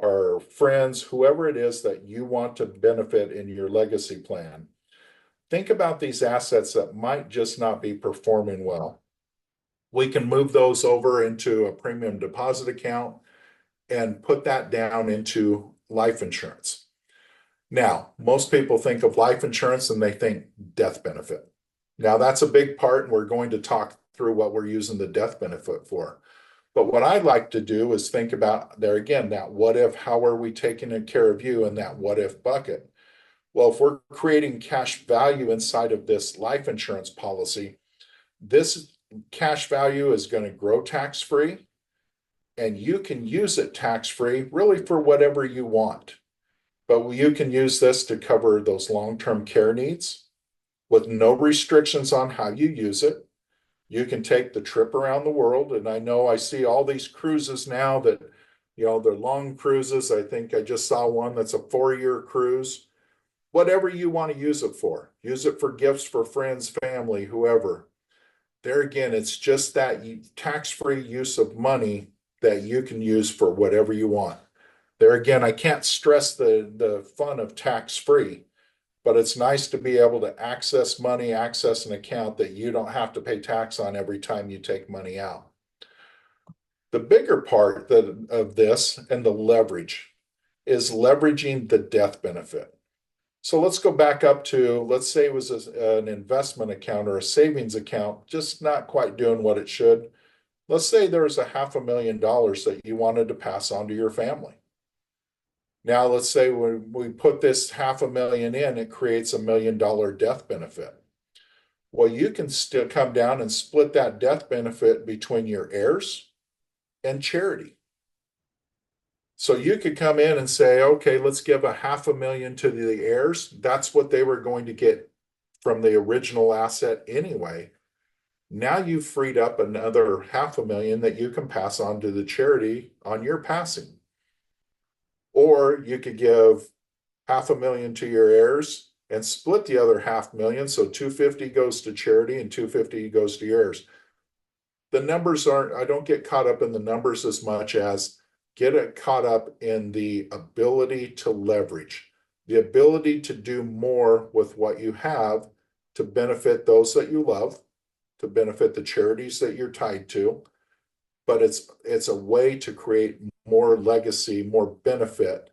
our friends, whoever it is that you want to benefit in your legacy plan. Think about these assets that might just not be performing well. We can move those over into a premium deposit account and put that down into life insurance. Now, most people think of life insurance and they think death benefit. Now, that's a big part, and we're going to talk through what we're using the death benefit for. But what I like to do is think about there again, that what if, how are we taking care of you in that what if bucket? Well, if we're creating cash value inside of this life insurance policy, this cash value is going to grow tax free, and you can use it tax free really for whatever you want. But you can use this to cover those long term care needs with no restrictions on how you use it. You can take the trip around the world. And I know I see all these cruises now that, they're long cruises. I think I just saw one that's a 4-year cruise. Whatever you want to use it for, use it for gifts for friends, family, whoever. There again, it's just that tax free use of money that you can use for whatever you want. There again, I can't stress the fun of tax free, but it's nice to be able to access money, access an account that you don't have to pay tax on every time you take money out. The bigger part of this and the leverage is leveraging the death benefit. So let's go back up to, let's say it was an investment account or a savings account, just not quite doing what it should. Let's say there was $500,000 that you wanted to pass on to your family. Now, let's say we put this $500,000 in, it creates $1 million death benefit. Well, you can still come down and split that death benefit between your heirs and charity. So you could come in and say, okay, let's give $500,000 to the heirs. That's what they were going to get from the original asset anyway. Now you've freed up another $500,000 that you can pass on to the charity on your passing. Or you could give $500,000 to your heirs and split the other $500,000. So 250 goes to charity and 250 goes to your heirs. The numbers I don't get caught up in the numbers as much as get it caught up in the ability to leverage, the ability to do more with what you have to benefit those that you love, to benefit the charities that you're tied to. But it's a way to create more legacy, more benefit,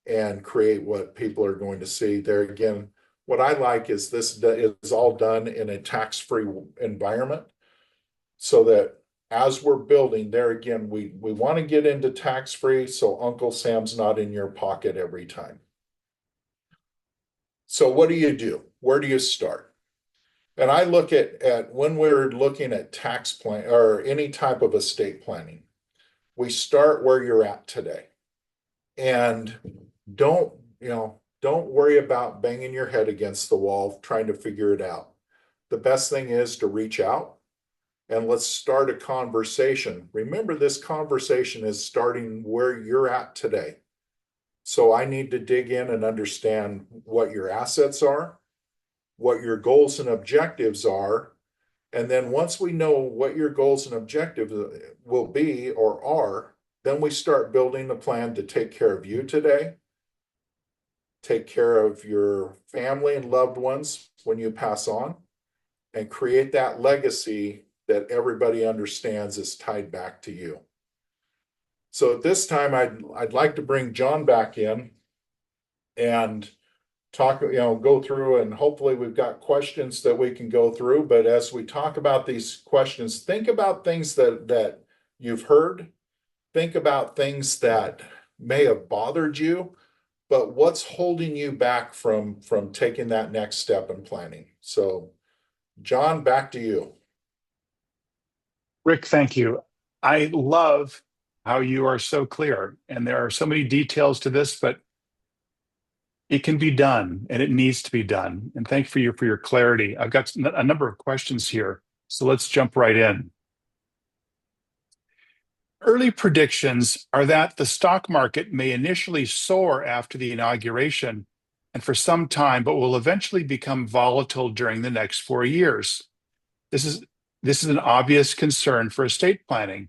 and create what people are going to see. There again, what I like is this is all done in a tax-free environment so that as we're building there again, we want to get into tax-free so Uncle Sam's not in your pocket every time. So what do? Where do you start? And I look at when we're looking at tax plan or any type of estate planning, we start where you're at today. And don't worry about banging your head against the wall trying to figure it out. The best thing is to reach out and let's start a conversation. Remember, this conversation is starting where you're at today. So I need to dig in and understand what your assets are, what your goals and objectives are. And then once we know what your goals and objectives will be or are, then we start building a plan to take care of you today, take care of your family and loved ones when you pass on, and create that legacy that everybody understands is tied back to you. So at this time, I'd like to bring John back in and talk, go through, and hopefully we've got questions that we can go through. But as we talk about these questions, think about things that you've heard, think about things that may have bothered you, but what's holding you back from taking that next step in planning. So, John, back to you. Rick, thank you. I love how you are so clear, and there are so many details to this, but it can be done and it needs to be done. And thank you for your clarity. I've got a number of questions here, so let's jump right in. Early predictions are that the stock market may initially soar after the inauguration and for some time, but will eventually become volatile during the next 4 years. This is an obvious concern for estate planning.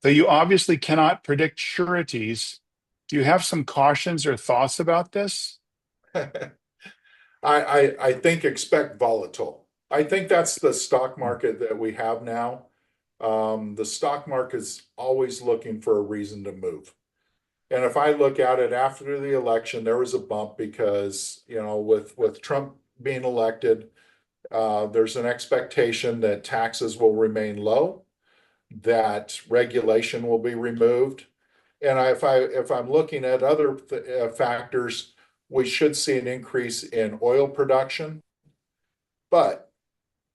Though you obviously cannot predict sureties, do you have some cautions or thoughts about this? I think expect volatile. I think that's the stock market that we have now. The stock market's always looking for a reason to move. And if I look at it after the election, there was a bump because, with Trump being elected, there's an expectation that taxes will remain low, that regulation will be removed. And if I'm looking at other factors, we should see an increase in oil production, but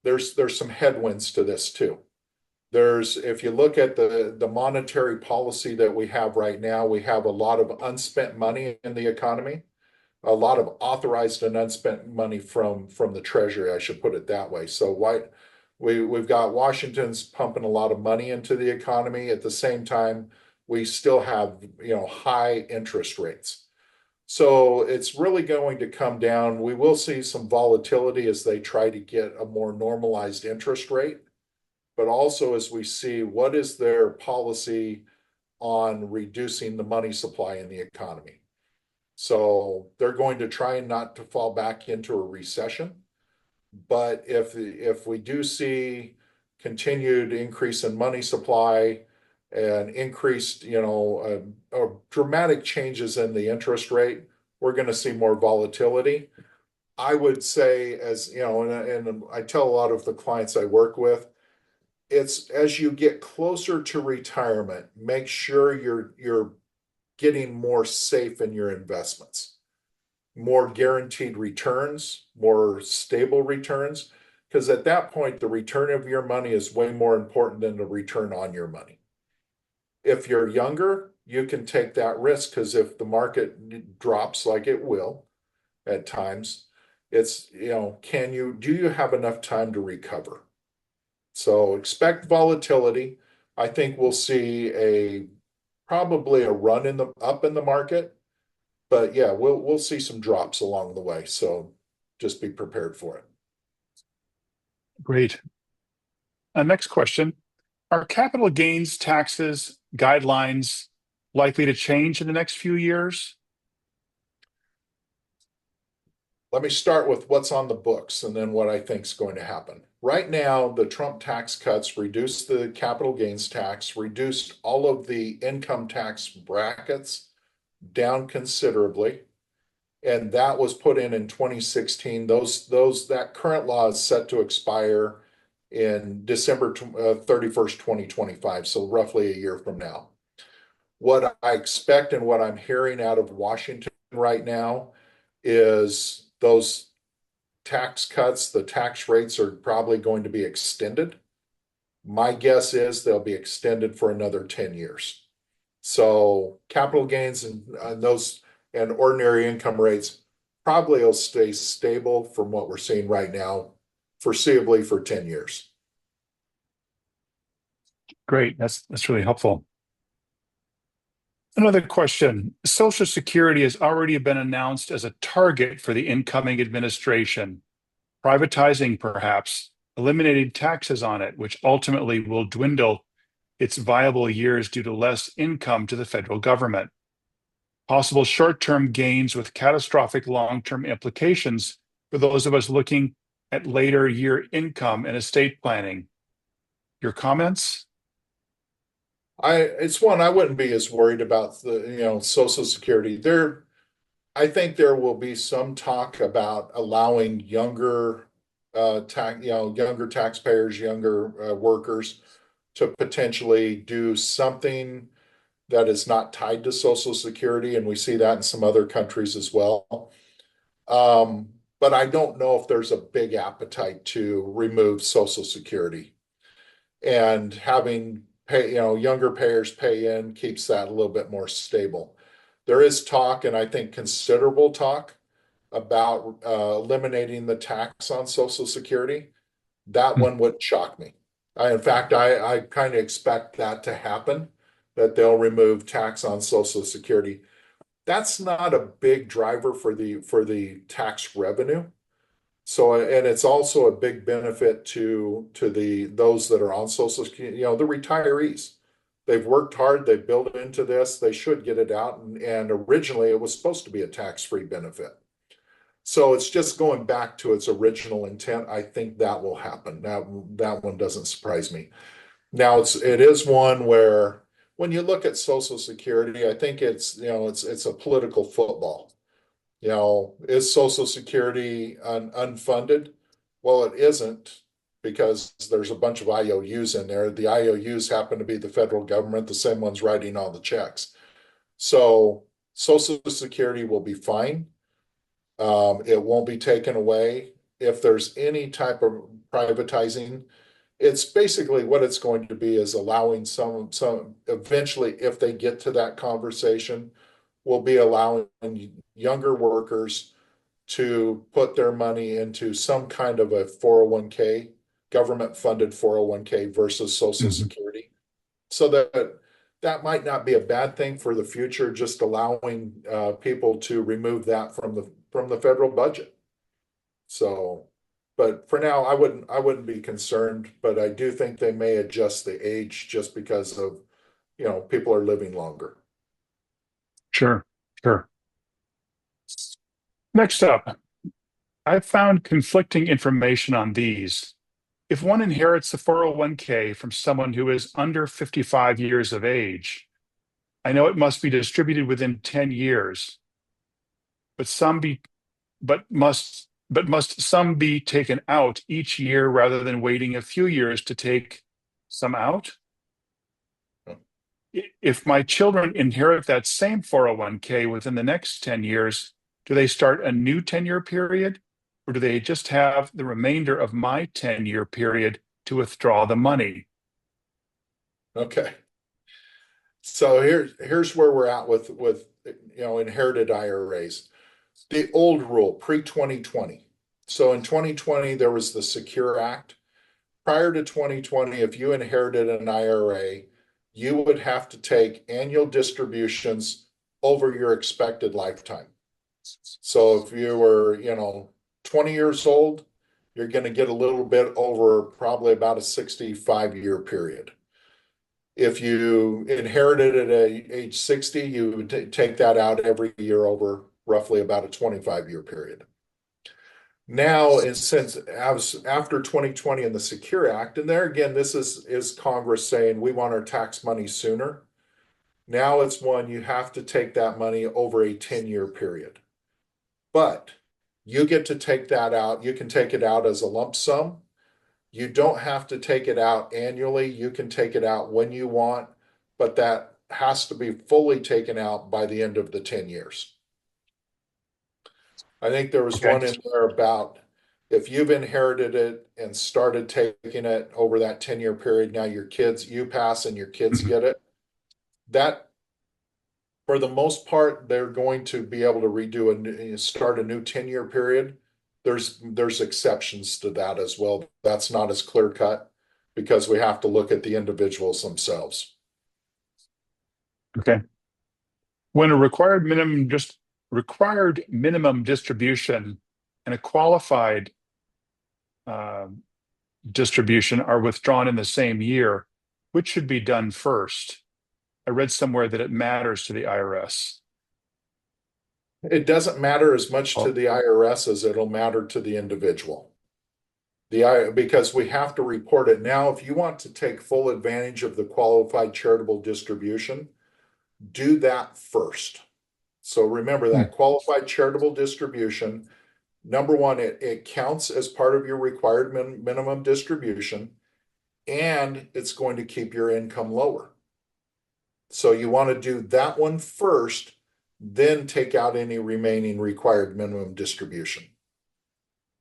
there's some headwinds to this too. If you look at the monetary policy that we have right now, we have a lot of unspent money in the economy, a lot of authorized and unspent money from the Treasury, I should put it that way. So we've got Washington's pumping a lot of money into the economy. At the same time, we still have high interest rates. So it's really going to come down. We will see some volatility as they try to get a more normalized interest rate, but also as we see what is their policy on reducing the money supply in the economy. So they're going to try not to fall back into a recession. But if we do see continued increase in money supply and increased, dramatic changes in the interest rate, we're going to see more volatility. I would say, as you know, and I tell a lot of the clients I work with, it's as you get closer to retirement, make sure you're getting more safe in your investments, more guaranteed returns, more stable returns, because at that point, the return of your money is way more important than the return on your money. If you're younger, you can take that risk because if the market drops like it will at times, it's, do you have enough time to recover? So expect volatility. I think we'll see probably a run up in the market, but yeah, we'll see some drops along the way. So just be prepared for it. Great. Next question. Are capital gains taxes guidelines likely to change in the next few years? Let me start with what's on the books and then what I think is going to happen. Right now, the Trump tax cuts reduced the capital gains tax, reduced all of the income tax brackets down considerably. And that was put in 2016. That current law is set to expire in December 31st, 2025, so roughly a year from now. What I expect and what I'm hearing out of Washington right now is those tax cuts, the tax rates are probably going to be extended. My guess is they'll be extended for another 10 years. So capital gains and ordinary income rates probably will stay stable from what we're seeing right now, foreseeably for 10 years. Great. That's really helpful. Another question. Social Security has already been announced as a target for the incoming administration, privatizing perhaps, eliminating taxes on it, which ultimately will dwindle its viable years due to less income to the federal government. Possible short-term gains with catastrophic long-term implications for those of us looking at later year income and estate planning. Your comments? It's one I wouldn't be as worried about Social Security. I think there will be some talk about allowing younger taxpayers, younger workers to potentially do something that is not tied to Social Security, and we see that in some other countries as well. But I don't know if there's a big appetite to remove Social Security, and having younger payers pay in keeps that a little bit more stable. There is talk, and I think considerable talk, about eliminating the tax on Social Security. That one would shock me. In fact, I kind of expect that to happen, that they'll remove tax on Social Security. That's not a big driver for the tax revenue. So, and it's also a big benefit to those that are on Social Security, the retirees. They've worked hard, they've built into this, they should get it out. And originally it was supposed to be a tax-free benefit. So it's just going back to its original intent. I think that will happen. That one doesn't surprise me. Now it is one where when you look at Social Security, I think it's a political football. Is Social Security unfunded? Well, it isn't, because there's a bunch of IOUs in there. The IOUs happen to be the federal government, the same ones writing all the checks. So Social Security will be fine. It won't be taken away. If there's any type of privatizing, it's basically what it's going to be is allowing some eventually, if they get to that conversation, will be allowing younger workers to put their money into some kind of a 401k, government funded 401k versus Social Mhm. Security. So that might not be a bad thing for the future, just allowing people to remove that from the federal budget. So, but for now, I wouldn't be concerned, but I do think they may adjust the age just because of, people are living longer. Sure, sure. Next up, I've found conflicting information on these. If one inherits the 401k from someone who is under 55 years of age, I know it must be distributed within 10 years, but some be but must some be taken out each year rather than waiting a few years to take some out? If my children inherit that same 401k within the next 10 years, do they start a new 10-year period, or do they just have the remainder of my 10-year period to withdraw the money? Okay. So here's where we're at with inherited IRAs. The old rule, pre-2020. So in 2020, there was the Secure Act. Prior to 2020, if you inherited an IRA, you would have to take annual distributions over your expected lifetime. So if you were, 20 years old, you're going to get a little bit over probably about a 65-year period. If you inherited at age 60, you would take that out every year over roughly about a 25-year period. Now, and since after 2020 and the Secure Act, and there again, this is Congress saying we want our tax money sooner. Now it's one you have to take that money over a 10-year period. But you get to take that out. You can take it out as a lump sum. You don't have to take it out annually. You can take it out when you want, but that has to be fully taken out by the end of the 10 years. I think there was Okay. one in there about if you've inherited it and started taking it over that 10-year period, now you pass and your kids Mhm. get it. That, for the most part, they're going to be able to start a new 10-year period. There's exceptions to that as well. That's not as clear cut because we have to look at the individuals themselves. Okay. When a required minimum distribution and a qualified uh, distribution are withdrawn in the same year, which should be done first? I read somewhere that it matters to the IRS. It doesn't matter as much to Oh, the IRS as it'll matter to the individual. Because we have to report it now. If you want to take full advantage of the qualified charitable distribution, do that first. So remember Hmm, that qualified charitable distribution, number one, it counts as part of your required minimum distribution, and it's going to keep your income lower. So you want to do that one first, then take out any remaining required minimum distribution.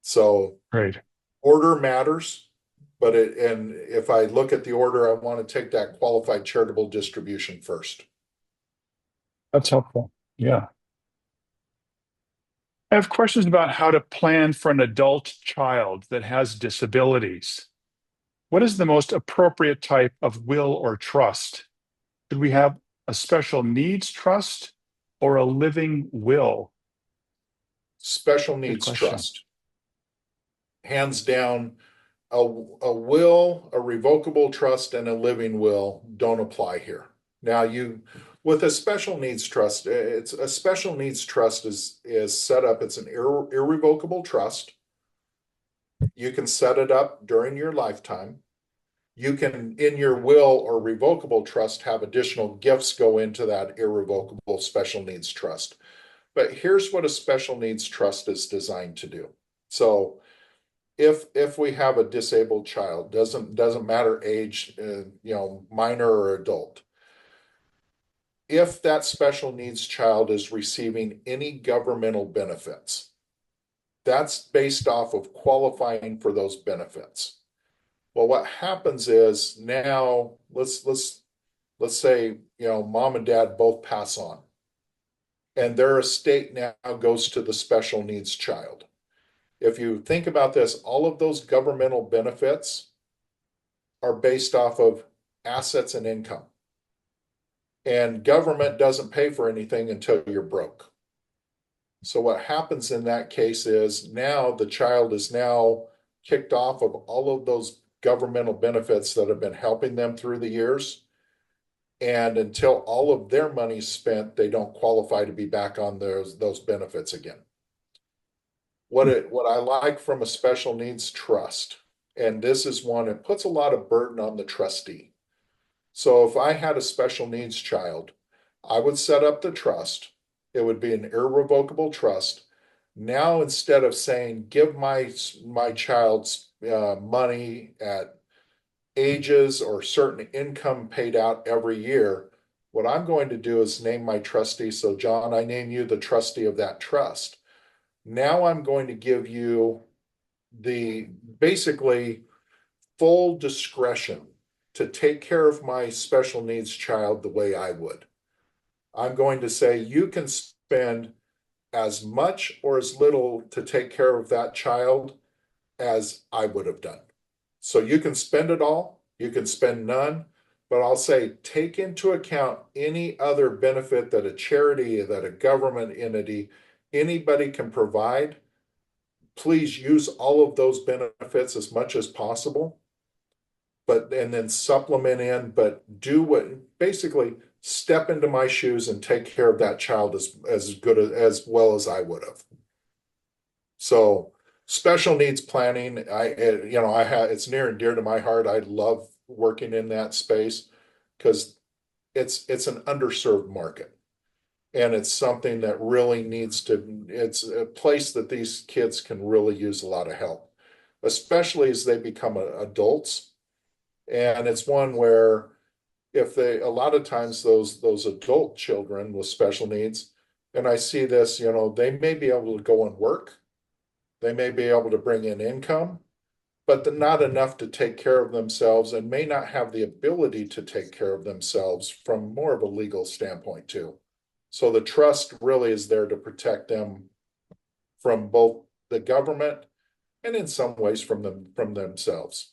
So great. order matters, and if I look at the order, I want to take that qualified charitable distribution first. That's helpful. Yeah. I have questions about how to plan for an adult child that has disabilities. What is the most appropriate type of will or trust? Should we have a special needs trust or a living will? Special Good needs question. trust. Hands down, a will, a revocable trust, and a living will don't apply here. Now, with a special needs trust, it's a special needs trust is set up. It's an irrevocable trust. You can set it up during your lifetime. You can, in your will or revocable trust, have additional gifts go into that irrevocable special needs trust. But here's what a special needs trust is designed to do. So if we have a disabled child, doesn't matter age, minor or adult. If that special needs child is receiving any governmental benefits, that's based off of qualifying for those benefits. Well, what happens is now let's say mom and dad both pass on, and their estate now goes to the special needs child. If you think about this, all of those governmental benefits are based off of assets and income. And government doesn't pay for anything until you're broke. So what happens in that case is now the child is now kicked off of all of those governmental benefits that have been helping them through the years. And until all of their money's spent, they don't qualify to be back on those benefits again. What I like from a special needs trust, and this is one, it puts a lot of burden on the trustee. So if I had a special needs child, I would set up the trust. It would be an irrevocable trust. Now, instead of saying, give my child's money at ages or certain income paid out every year, what I'm going to do is name my trustee. So, John, I name you the trustee of that trust. Now I'm going to give you the basically full discretion to take care of my special needs child the way I would. I'm going to say you can spend as much or as little to take care of that child as I would have done. So you can spend it all, you can spend none, but I'll say take into account any other benefit that a charity, that a government entity, anybody can provide. Please use all of those benefits as much as possible, and then supplement in, but do what basically step into my shoes and take care of that child as good as well as I would have. So special needs planning, I have, it's near and dear to my heart. I love working in that space because it's an underserved market. And it's something that really it's a place that these kids can really use a lot of help, especially as they become adults. And it's one where a lot of times those adult children with special needs, and I see this, they may be able to go and work, they may be able to bring in income, but not enough to take care of themselves and may not have the ability to take care of themselves from more of a legal standpoint too. So the trust really is there to protect them from both the government and in some ways from themselves.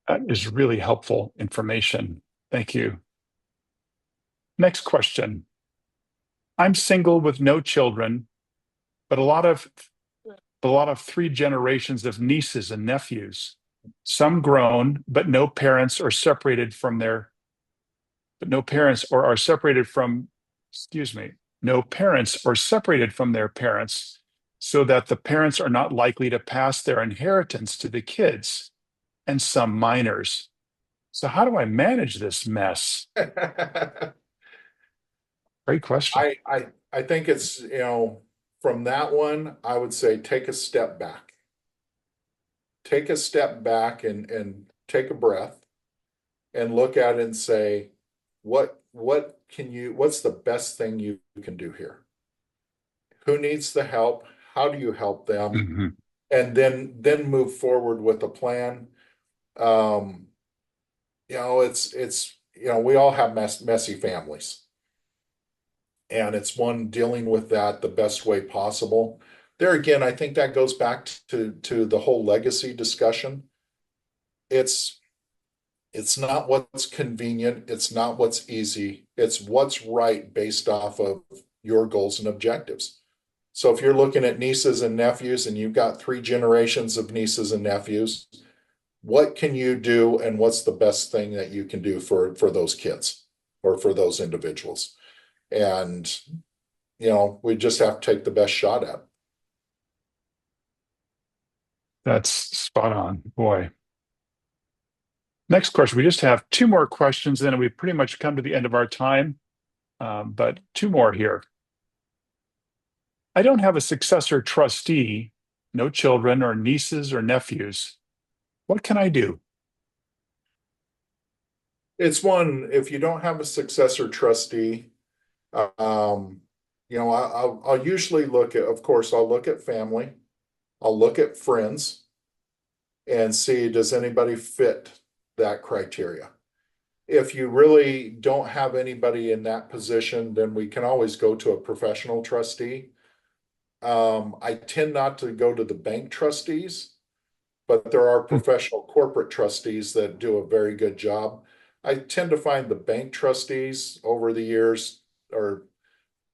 That is really helpful information. Thank you. Next question. I'm single with no children, but a lot of three generations of nieces and nephews, some grown, but no parents or separated from their, but no parents or are separated from, excuse me, no parents or separated from their parents. so that the parents are not likely to pass their inheritance to the kids and some minors. So, how do I manage this mess? Great question. I think it's, from that one, I would say take a step back. Take a step back and take a breath and look at it and say, what's the best thing you can do here? Who needs the help? How do you help them? Mhm. And then move forward with a plan. Um, we all have messy families, and it's one dealing with that the best way possible. There again, I think that goes back to the whole legacy discussion. It's it's not what's convenient, it's not what's easy, it's what's right based off of your goals and objectives. So if you're looking at nieces and nephews and you've got 3 generations of nieces and nephews, what can you do and what's the best thing that you can do for those kids or for those individuals? And we just have to take the best shot at it. That's spot on. Boy. Next question. We just have two more questions, then we pretty much come to the end of our time. But two more here. I don't have a successor trustee, no children or nieces or nephews. What can I do? It's one, if you don't have a successor trustee, I'll usually look at, of course, I'll look at family, I'll look at friends and see, does anybody fit that criteria? If you really don't have anybody in that position, then we can always go to a professional trustee. I tend not to go to the bank trustees, but there are Hmm. professional corporate trustees that do a very good job. I tend to find the bank trustees over the years are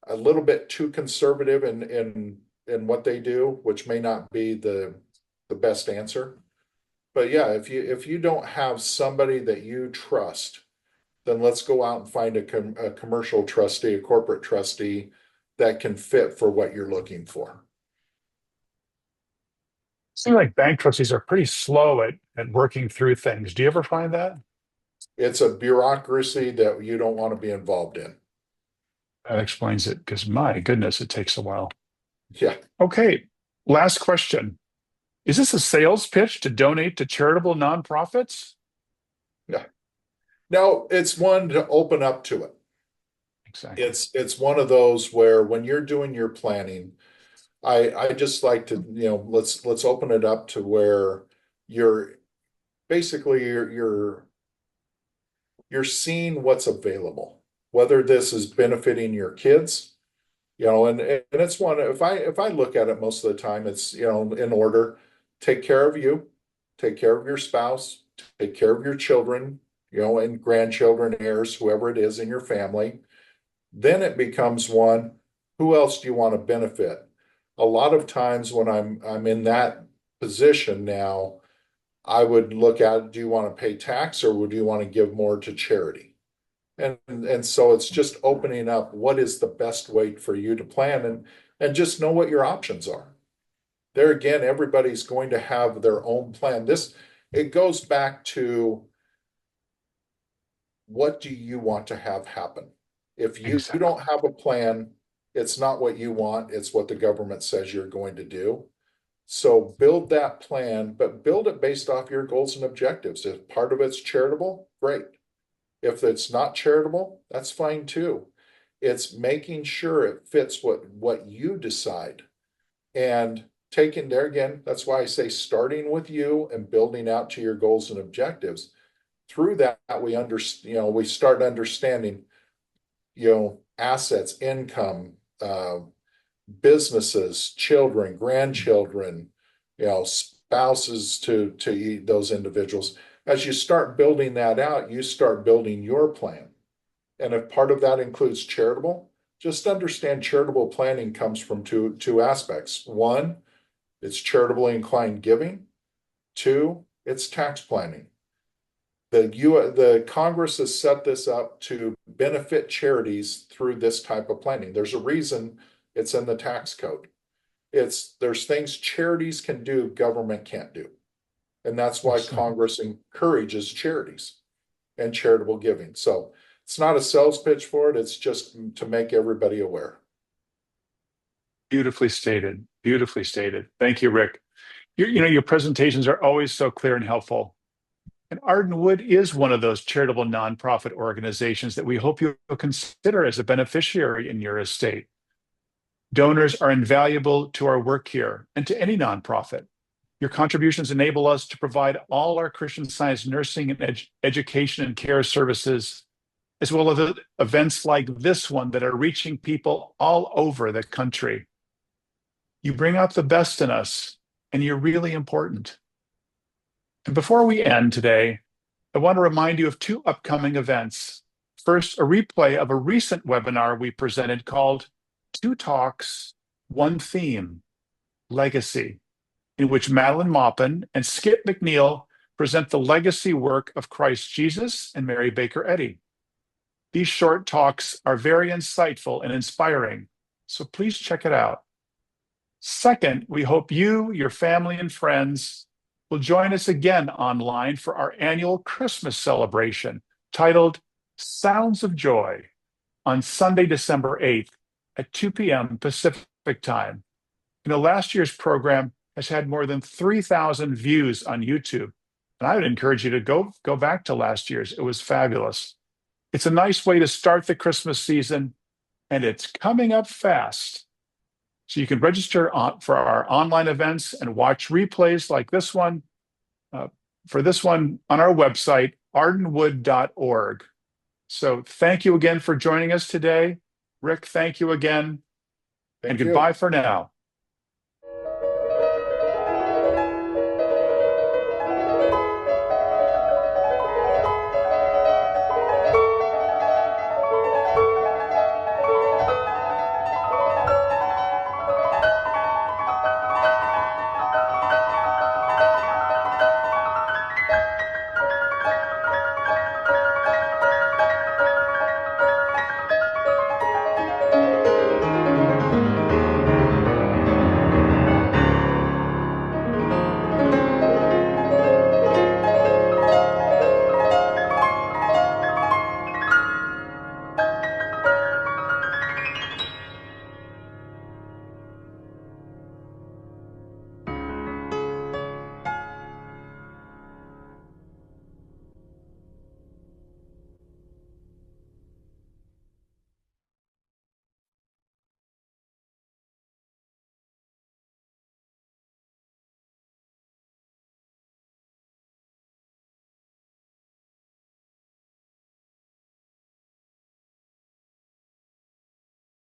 a little bit too conservative in what they do, which may not be the best answer. But yeah, if you don't have somebody that you trust, then let's go out and find a commercial trustee, a corporate trustee that can fit for what you're looking for. Seems like bank trustees are pretty slow at working through things. Do you ever find that? It's a bureaucracy that you don't want to be involved in. That explains it, because my goodness, it takes a while. Yeah, Okay, last question. Is this a sales pitch to donate to charitable nonprofits? yeah. No, it's one to open up to it. Exactly. It's one of those where when you're doing your planning, I just like to, let's open it up to where you're basically you're seeing what's available, whether this is benefiting your kids, and it's one, if I look at it most of the time, it's, in order, take care of you, take care of your spouse, take care of your children, and grandchildren, heirs, whoever it is in your family. Then it becomes one, who else do you want to benefit? A lot of times when I'm in that position now, I would look at, do you want to pay tax or would you want to give more to charity? And so it's just opening up what is the best way for you to plan and just know what your options are. There again, everybody's going to have their own plan. It goes back to, what do you want to have happen? If you Exactly. don't have a plan, it's not what you want, it's what the government says you're going to do. So build that plan, but build it based off your goals and objectives. If part of it's charitable, great. If it's not charitable, that's fine too. It's making sure it fits what you decide. And taking there again, that's why I say starting with you and building out to your goals and objectives. Through that, we start understanding, assets, income, businesses, children, grandchildren, spouses to those individuals. As you start building that out, you start building your plan. And if part of that includes charitable, just understand charitable planning comes from two aspects. One, it's charitably inclined giving. Two, it's tax planning. The Congress has set this up to benefit charities through this type of planning. There's a reason it's in the tax code. there's things charities can do, government can't do. And that's why Yes, sir. Congress encourages charities and charitable giving. So it's not a sales pitch for it. It's just to make everybody aware. Beautifully stated. Beautifully stated. Thank you, Rick. Your presentations are always so clear and helpful. And Arden Wood is one of those charitable nonprofit organizations that we hope you'll consider as a beneficiary in your estate. Donors are invaluable to our work here and to any nonprofit. Your contributions enable us to provide all our Christian Science nursing and education and care services, as well as events like this one that are reaching people all over the country. You bring out the best in us, and you're really important. And before we end today, I want to remind you of two upcoming events. First, a replay of a recent webinar we presented called Two Talks, One Theme, Legacy, in which Madeline Maupin and Skip McNeil present the legacy work of Christ Jesus and Mary Baker Eddy. These short talks are very insightful and inspiring, so please check it out. Second, we hope you, your family, and friends will join us again online for our annual Christmas celebration titled Sounds of Joy on Sunday, December 8th at 2 p.m. Pacific time. Last year's program has had more than 3,000 views on YouTube, and I would encourage you to go back to last year's. It was fabulous. It's a nice way to start the Christmas season, and it's coming up fast. So you can register for our online events and watch replays like this one, for this one on our website, ardenwood.org. So thank you again for joining us today. Rick, thank you again. Thank And you. goodbye for now.